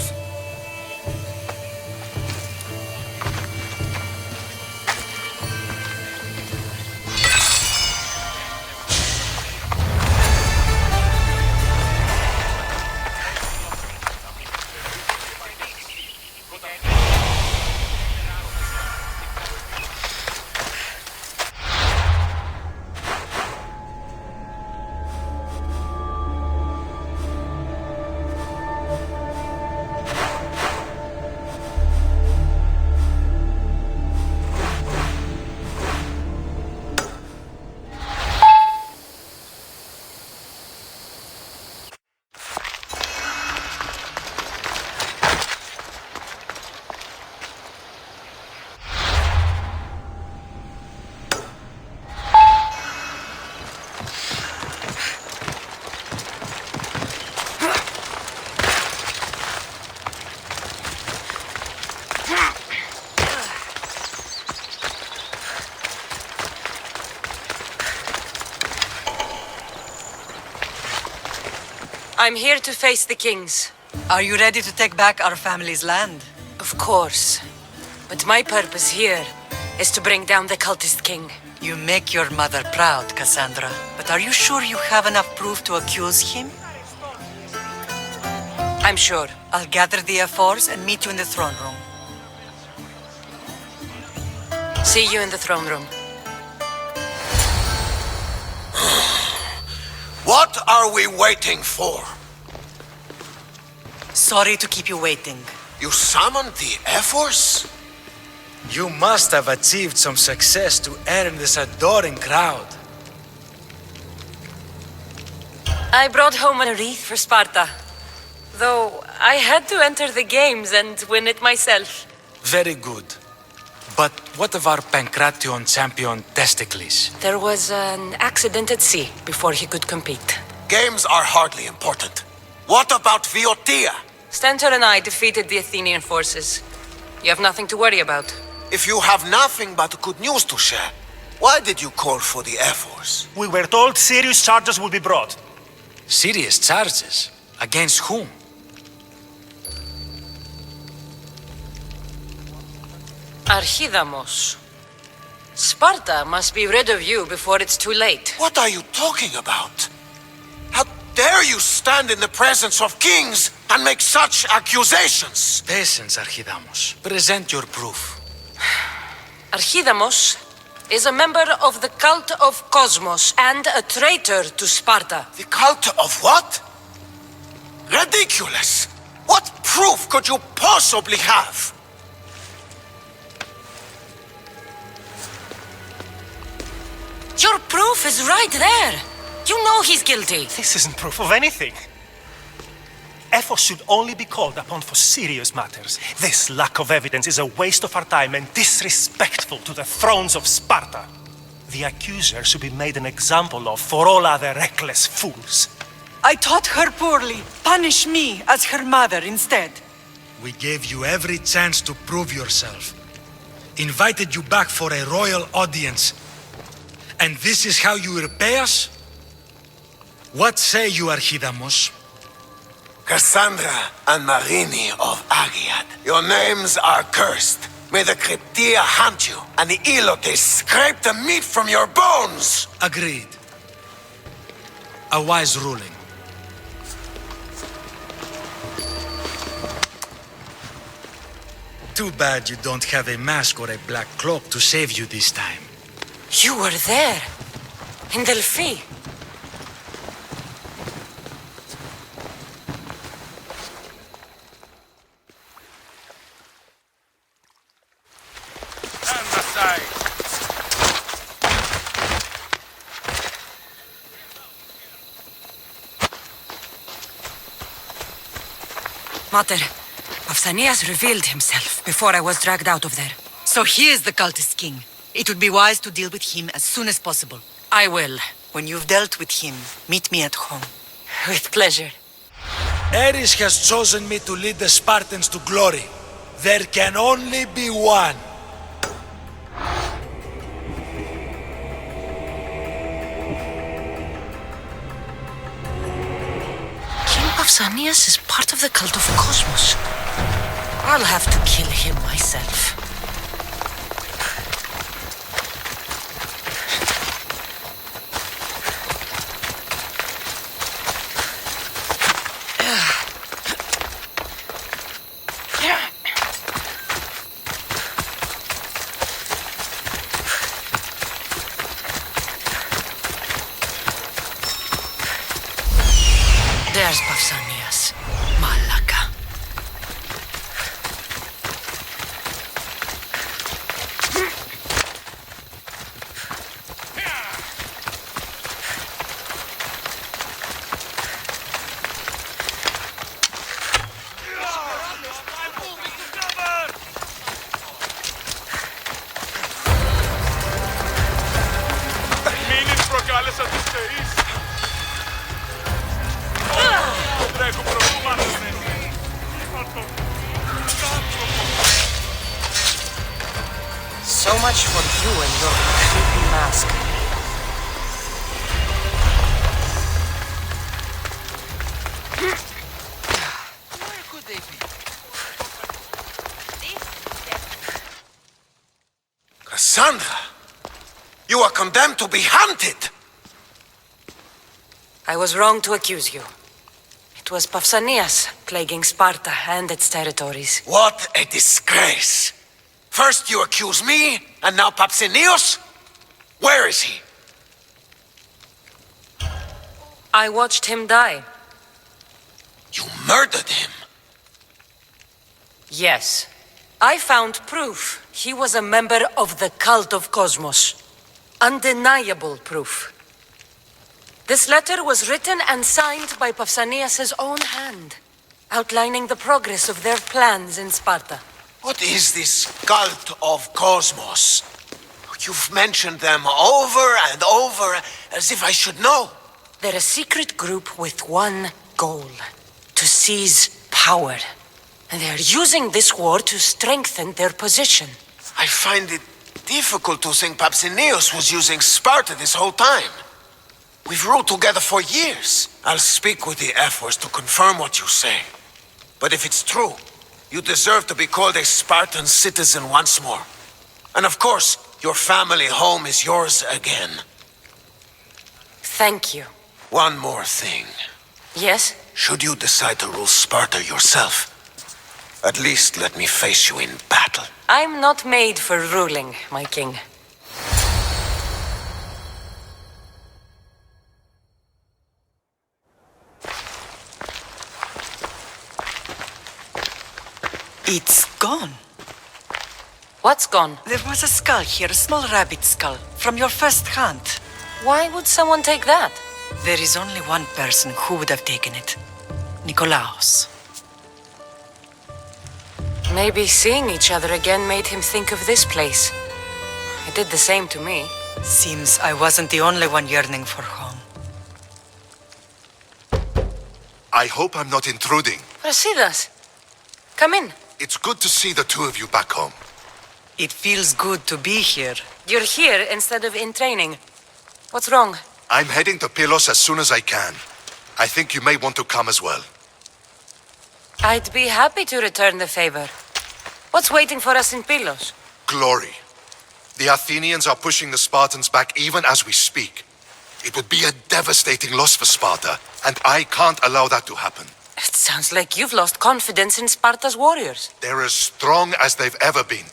I'm here to face the kings. Are you ready to take back our family's land? Of course. But my purpose here is to bring down the cultist king. You make your mother proud, Cassandra. But are you sure you have enough proof to accuse him? I'm sure. I'll gather the F4s and meet you in the throne room. See you in the throne room. What are are we waiting for? Sorry to keep you waiting. You summoned the Air-Force? You must have achieved some success to earn this adoring crowd. I brought home a wreath for Sparta. Though I had to enter the games and win it myself. Very good. But what of our Pancration champion Testicles? There was an accident at sea before he could compete. Games are hardly important. What about Viotia? Stentor and I defeated the Athenian forces. You have nothing to worry about. If you have nothing but good news to share, why did you call for the Air Force? We were told serious charges will be brought. Serious charges? Against whom? Archidamos. Sparta must be rid of you before it's too late. What are you talking about? How dare you stand in the presence of kings and make such accusations? Patience, Archidamos. Present your proof. Archidamos is a member of the cult of Cosmos and a traitor to Sparta. The cult of what? Ridiculous! What proof could you possibly have? Your proof is right there. You know he's guilty. This isn't proof of anything. Efforts should only be called upon for serious matters. This lack of evidence is a waste of our time and disrespectful to the thrones of Sparta. The accuser should be made an example of for all other reckless fools. I taught her poorly. Punish me as her mother instead. We gave you every chance to prove yourself. Invited you back for a royal audience. And this is how you repay us? What say you, Archidamos? Cassandra and Marini of Agiad, your names are cursed. May the Cryptia hunt you, and the Ilotes scrape the meat from your bones! Agreed. A wise ruling. Too bad you don't have a mask or a black cloak to save you this time. You were there, in Delphi. Mater, Pausanias revealed himself before I was dragged out of there. So he is the cultist king. It would be wise to deal with him as soon as possible. I will. When you've dealt with him, meet me at home. With pleasure. Ares has chosen me to lead the Spartans to glory. There can only be one. King Pausanias is part of the cult of Cosmos. I'll have to kill him myself. There's Pausanias. Malaka. So much for you and your creepy mask. Where could they be? Cassandra! You are condemned to be hunted! I was wrong to accuse you. It was Pausanias plaguing Sparta and its territories. What a disgrace! First you accuse me, and now Pausanias? Where is he? I watched him die. You murdered him? Yes. I found proof he was a member of the Cult of Cosmos. Undeniable proof. This letter was written and signed by Pausanias' own hand, outlining the progress of their plans in Sparta. What is this Cult of Cosmos? You've mentioned them over and over, as if I should know. They're a secret group with one goal: to seize power. And they're using this war to strengthen their position. I find it difficult to think Pausanias was using Sparta this whole time. We've ruled together for years. I'll speak with the F-Force to confirm what you say. But if it's true, you deserve to be called a Spartan citizen once more. And of course, your family home is yours again. Thank you. One more thing. Yes? Should you decide to rule Sparta yourself, at least let me face you in battle. I'm not made for ruling, my king. It's gone. What's gone? There was a skull here, a small rabbit skull, from your first hunt. Why would someone take that? There is only one person who would have taken it. Nikolaos. Maybe seeing each other again made him think of this place. It did the same to me. Seems I wasn't the only one yearning for home. I hope I'm not intruding. Brasidas, come in. It's good to see the two of you back home. It feels good to be here. You're here instead of in training. What's wrong? I'm heading to Pylos as soon as I can. I think you may want to come as well. I'd be happy to return the favor. What's waiting for us in Pylos? Glory. The Athenians are pushing the Spartans back even as we speak. It would be a devastating loss for Sparta, and I can't allow that to happen. It sounds like you've lost confidence in Sparta's warriors. They're as strong as they've ever been.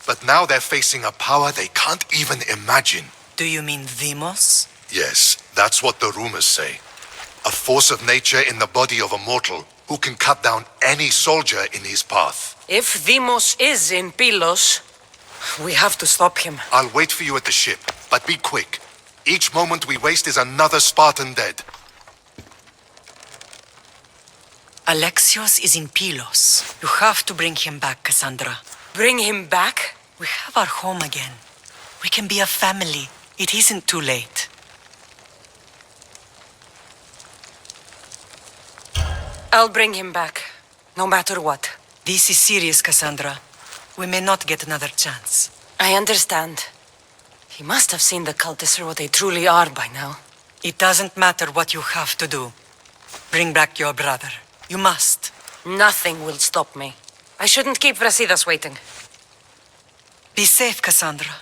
But now they're facing a power they can't even imagine. Do you mean Deimos? Yes, that's what the rumors say. A force of nature in the body of a mortal who can cut down any soldier in his path. If Deimos is in Pylos, we have to stop him. I'll wait for you at the ship, but be quick. Each moment we waste is another Spartan dead. Alexios is in Pylos. You have to bring him back, Cassandra. Bring him back? We have our home again. We can be a family. It isn't too late. I'll bring him back, no matter what. This is serious, Cassandra. We may not get another chance. I understand. He must have seen the cultists for what they truly are by now. It doesn't matter what you have to do. Bring back your brother. You must. Nothing will stop me. I shouldn't keep Brasidas waiting. Be safe, Cassandra.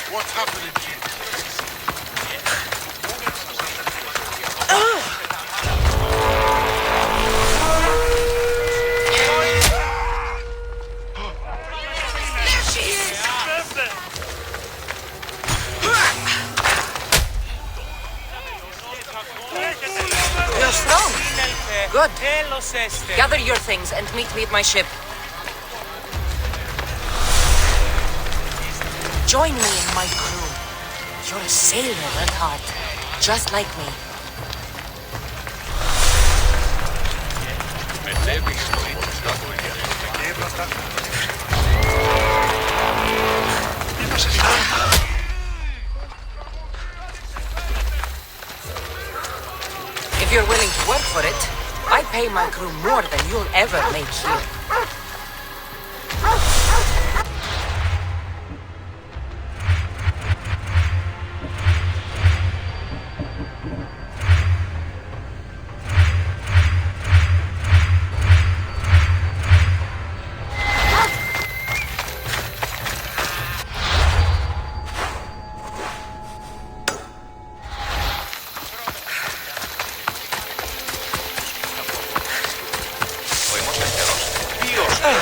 What's happening here? You're strong. Good. Gather your things and meet me at my ship. Join me in my crew. You're a sailor at heart, just like me. If you're willing to work for it, I pay my crew more than you'll ever make here.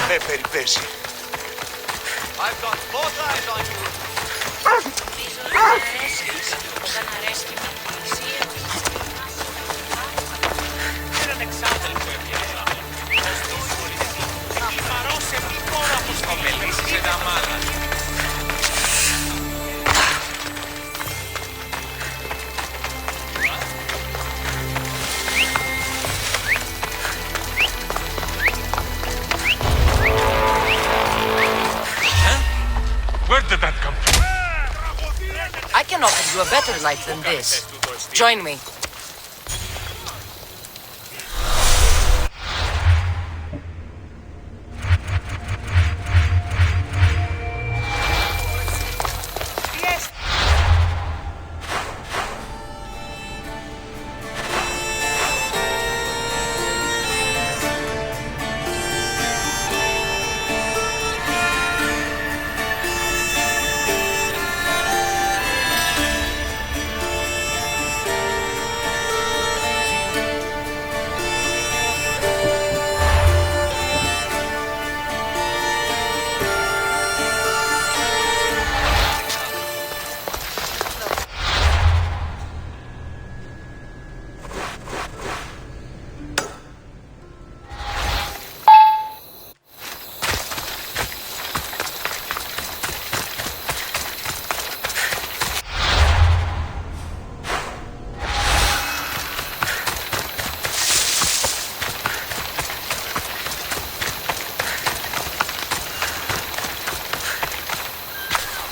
με περιπέσει. I've got both eyes on you. Έναν εξάδελφο έπιασα. Ως τους πολιτικοί. Εκεί μαρώσε μη μόνο από σκοπελίσεις ένα μάλα. Where did that come from? I can offer you a better life than this. Join me.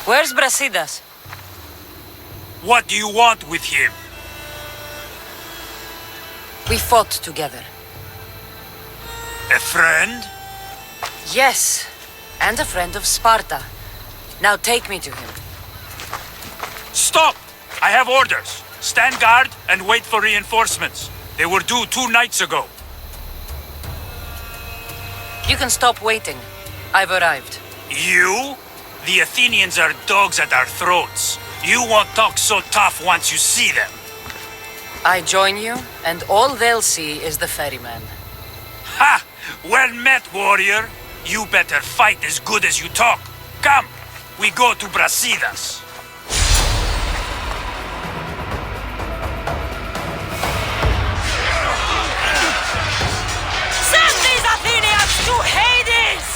Where's Brasidas? What do you want with him? We fought together. A friend? Yes, and a friend of Sparta. Now take me to him. Stop! I have orders. Stand guard and wait for reinforcements. They were due 2 nights ago. You can stop waiting. I've arrived. You? The Athenians are dogs at our throats. You won't talk so tough once you see them. I join you, and all they'll see is the ferryman. Ha! Well met, warrior. You better fight as good as you talk. Come, we go to Brasidas. Send these Athenians to Hades!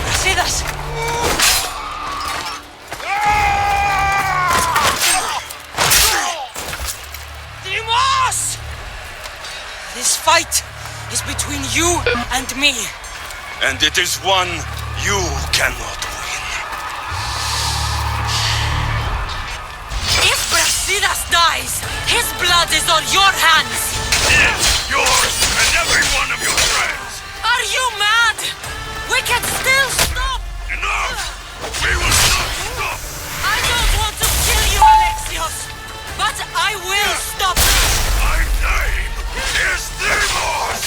Brasidas! Dimos! This fight is between you and me. And it is one you cannot win. If Brasidas dies, his blood is on your hands. Yes, yours and every one of your friends. Are you mad? We can still stop. Enough! We will not stop! I don't want to kill you, Alexios, but I will stop. My name is Demos!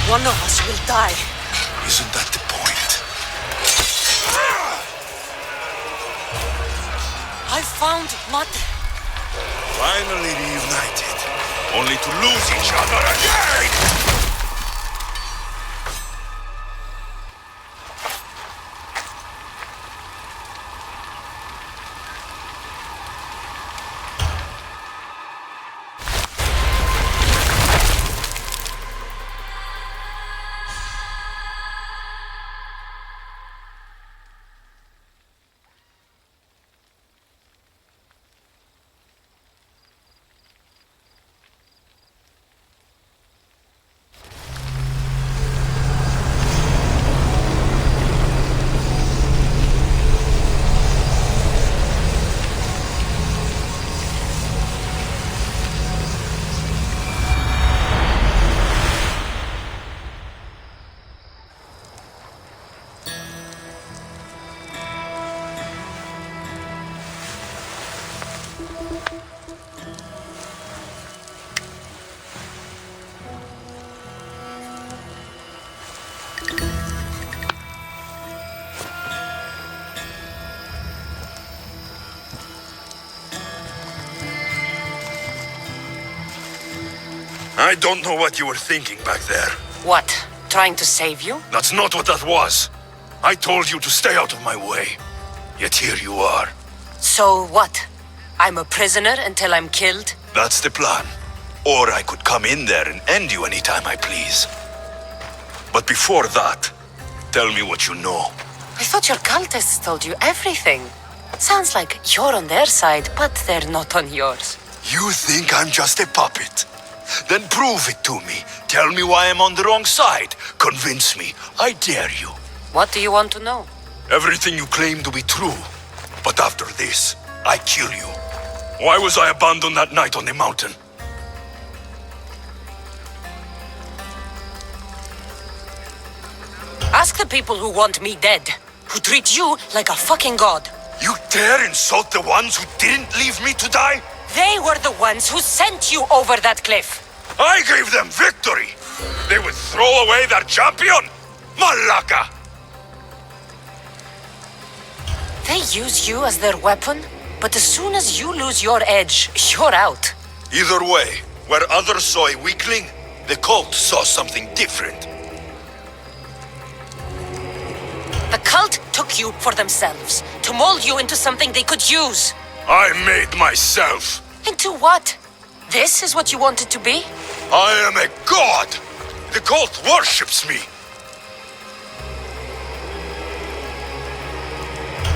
One of us will die. Isn't that the point? I found Mate. Finally reunited, only to lose each other again! I don't know what you were thinking back there. What? Trying to save you? That's not what that was. I told you to stay out of my way. Yet here you are. So what? I'm a prisoner until I'm killed? That's the plan. Or I could come in there and end you anytime I please. But before that, tell me what you know. I thought your cultists told you everything. Sounds like you're on their side, but they're not on yours. You think I'm just a puppet? Then prove it to me. Tell me why I'm on the wrong side. Convince me. I dare you. What do you want to know? Everything you claim to be true. But after this, I kill you. Why was I abandoned that night on the mountain? Ask the people who want me dead, who treat you like a fucking god. You dare insult the ones who didn't leave me to die? They were the ones who sent you over that cliff. I gave them victory. They would throw away their champion? Malaka! They use you as their weapon, but as soon as you lose your edge, you're out. Either way, where others saw a weakling, the cult saw something different. The cult took you for themselves, to mold you into something they could use. I made myself. Into what? This is what you wanted to be? I am a god. The cult worships me.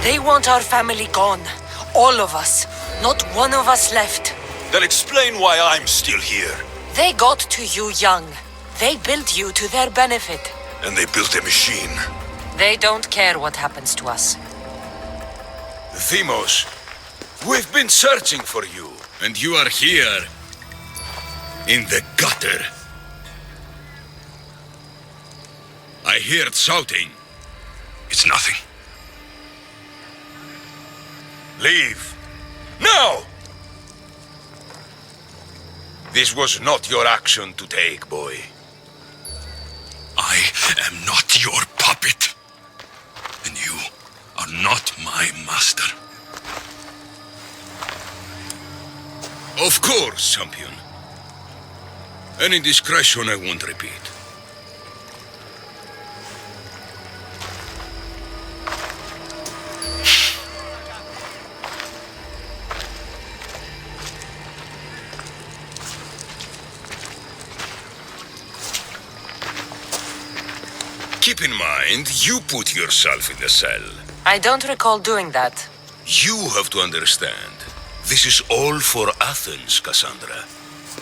They want our family gone. All of us. Not one of us left. Then explain why I'm still here. They got to you young. They built you to their benefit. And they built a machine. They don't care what happens to us. Themos, we've been searching for you, and you are here. In the gutter. I heard shouting. It's nothing. Leave. Now! This was not your action to take, boy. I am not your puppet. And you are not my master. Of course, champion. Any indiscretion I won't repeat. Keep in mind, you put yourself in the cell. I don't recall doing that. You have to understand. This is all for Athens, Cassandra.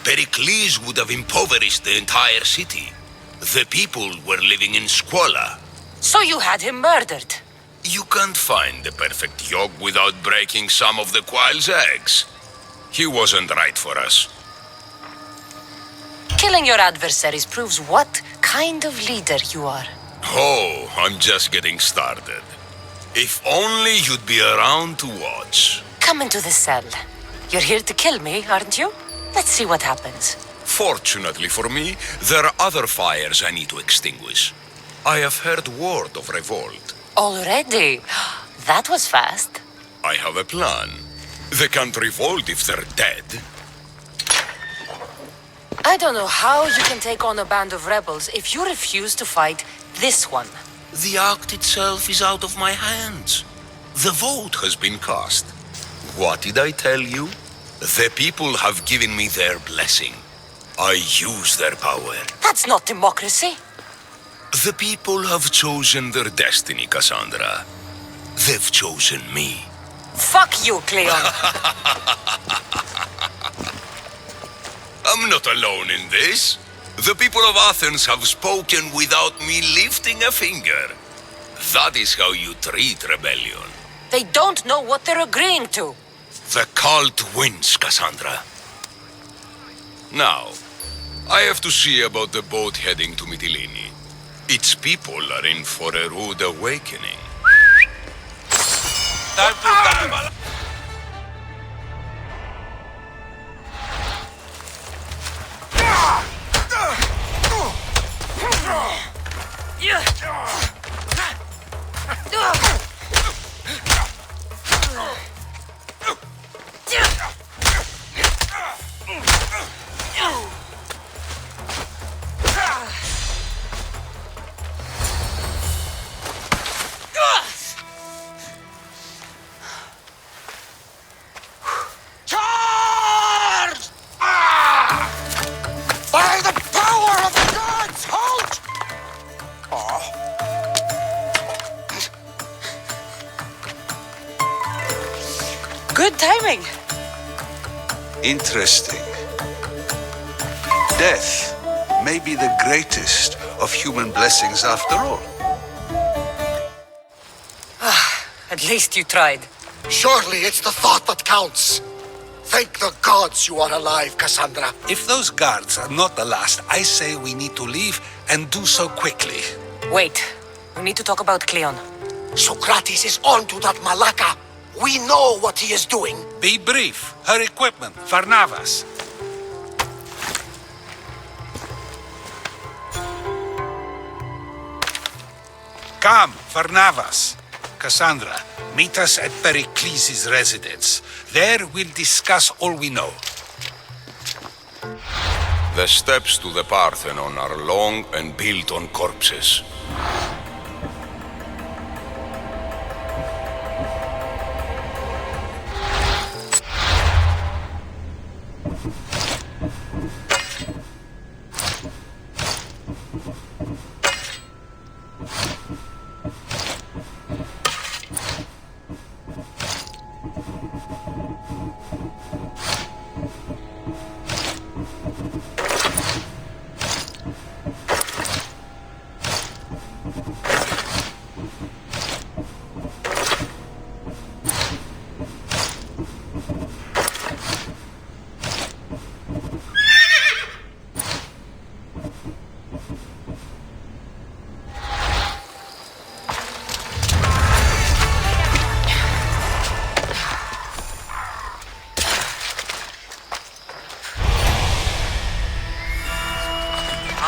Pericles would have impoverished the entire city. The people were living in squalor. So you had him murdered? You can't find the perfect yolk without breaking some of the quail's eggs. He wasn't right for us. Killing your adversaries proves what kind of leader you are. Oh, I'm just getting started. If only you'd be around to watch. Come into the cell. You're here to kill me, aren't you? Let's see what happens. Fortunately for me, there are other fires I need to extinguish. I have heard word of revolt. Already? That was fast. I have a plan. They can't revolt if they're dead. I don't know how you can take on a band of rebels if you refuse to fight this one. The act itself is out of my hands. The vote has been cast. What did I tell you? The people have given me their blessing. I use their power. That's not democracy. The people have chosen their destiny, Cassandra. They've chosen me. Fuck you, Cleon. I'm not alone in this. The people of Athens have spoken without me lifting a finger. That is how you treat rebellion. They don't know what they're agreeing to. The cult wins, Cassandra. Now, I have to see about the boat heading to Mytilene. Its people are in for a rude awakening. Time to battle. Charge! By the power of the gods, halt! Good timing. Interesting. Death may be the greatest of human blessings after all. At least you tried. Surely it's the thought that counts. Thank the gods you are alive, Cassandra. If those guards are not the last, I say we need to leave and do so quickly. Wait. We need to talk about Cleon. Socrates is on to that Malaka. We know what he is doing. Be brief. Her equipment, Varnavas. Come, Varnavas. Cassandra, meet us at Pericles' residence. There we'll discuss all we know. The steps to the Parthenon are long and built on corpses.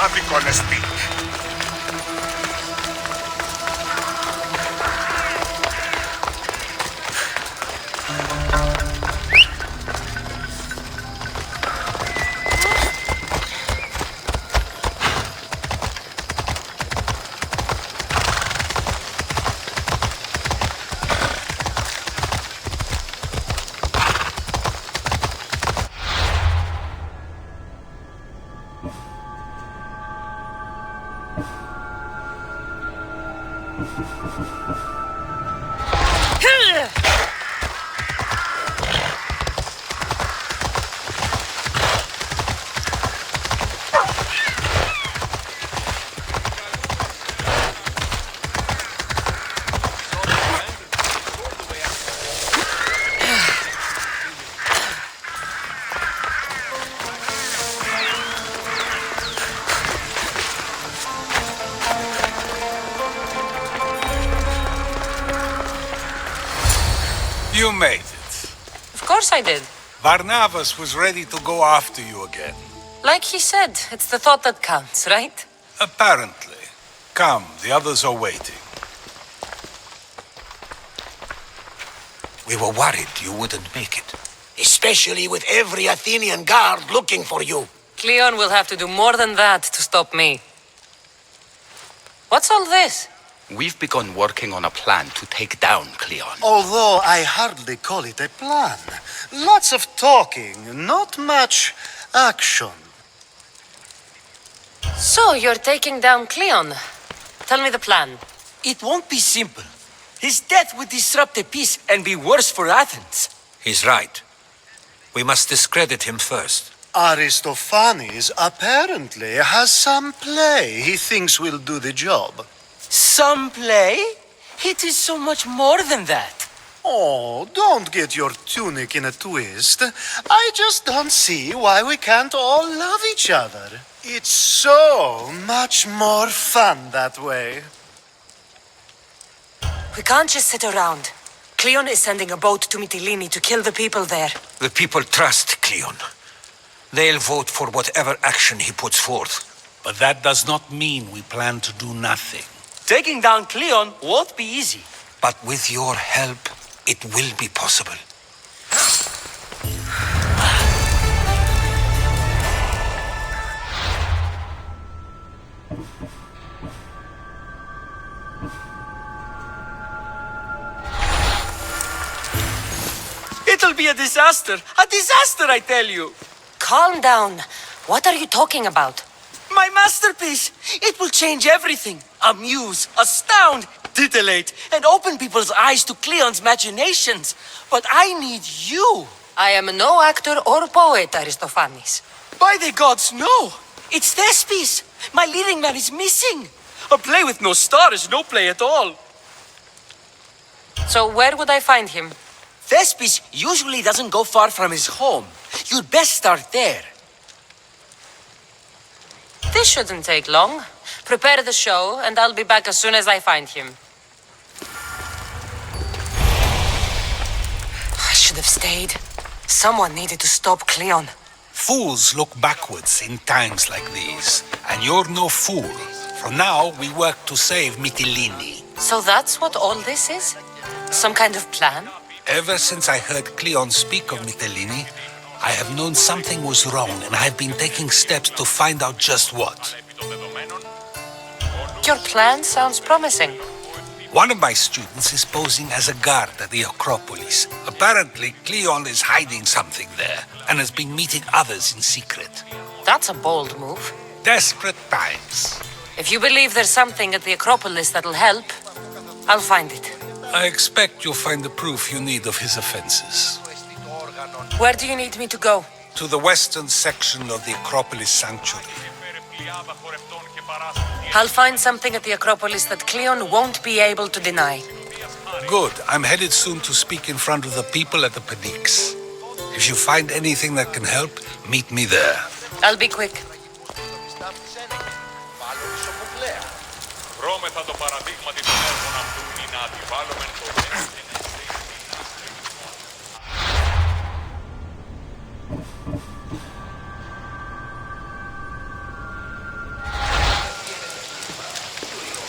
Άδικο νεστή. You made it. Of course I did. Varnavas was ready to go after you again. Like he said, it's the thought that counts, right? Apparently. Come, the others are waiting. We were worried you wouldn't make it. Especially with every Athenian guard looking for you. Cleon will have to do more than that to stop me. What's all this? We've begun working on a plan to take down Cleon. Although I hardly call it a plan. Lots of talking, not much action. So, you're taking down Cleon. Tell me the plan. It won't be simple. His death would disrupt the peace and be worse for Athens. He's right. We must discredit him first. Aristophanes apparently has some play he thinks will do the job. Some play? It is so much more than that. Oh, don't get your tunic in a twist. I just don't see why we can't all love each other. It's so much more fun that way. We can't just sit around. Cleon is sending a boat to Mytilene to kill the people there. The people trust Cleon. They'll vote for whatever action he puts forth. But that does not mean we plan to do nothing. Taking down Cleon won't be easy. But with your help, it will be possible. It'll be a disaster. A disaster, I tell you. Calm down. What are you talking about? My masterpiece. It will change everything. Amuse, astound, titillate, and open people's eyes to Cleon's machinations. But I need you. I am no actor or poet, Aristophanes. By the gods, no. It's Thespis. My leading man is missing. A play with no star is no play at all. So where would I find him? Thespis usually doesn't go far from his home. You'd best start there. This shouldn't take long. Prepare the show, and I'll be back as soon as I find him. I should have stayed. Someone needed to stop Cleon. Fools look backwards in times like these. And you're no fool. From now, we work to save Mytilene. So that's what all this is? Some kind of plan? Ever since I heard Cleon speak of Mytilene, I have known something was wrong, and I have been taking steps to find out just what. Your plan sounds promising. One of my students is posing as a guard at the Acropolis. Apparently, Cleon is hiding something there, and has been meeting others in secret. That's a bold move. Desperate times. If you believe there's something at the Acropolis that'll help, I'll find it. I expect you'll find the proof you need of his offenses. Where do you need me to go? To the western section of the Acropolis Sanctuary. I'll find something at the Acropolis that Cleon won't be able to deny. Good. I'm headed soon to speak in front of the people at the Pnyx. If you find anything that can help, meet me there. I'll be quick. Δρόμεθα το παραδείγμα των έργων αυτού, ή να αντιβάλλομεν το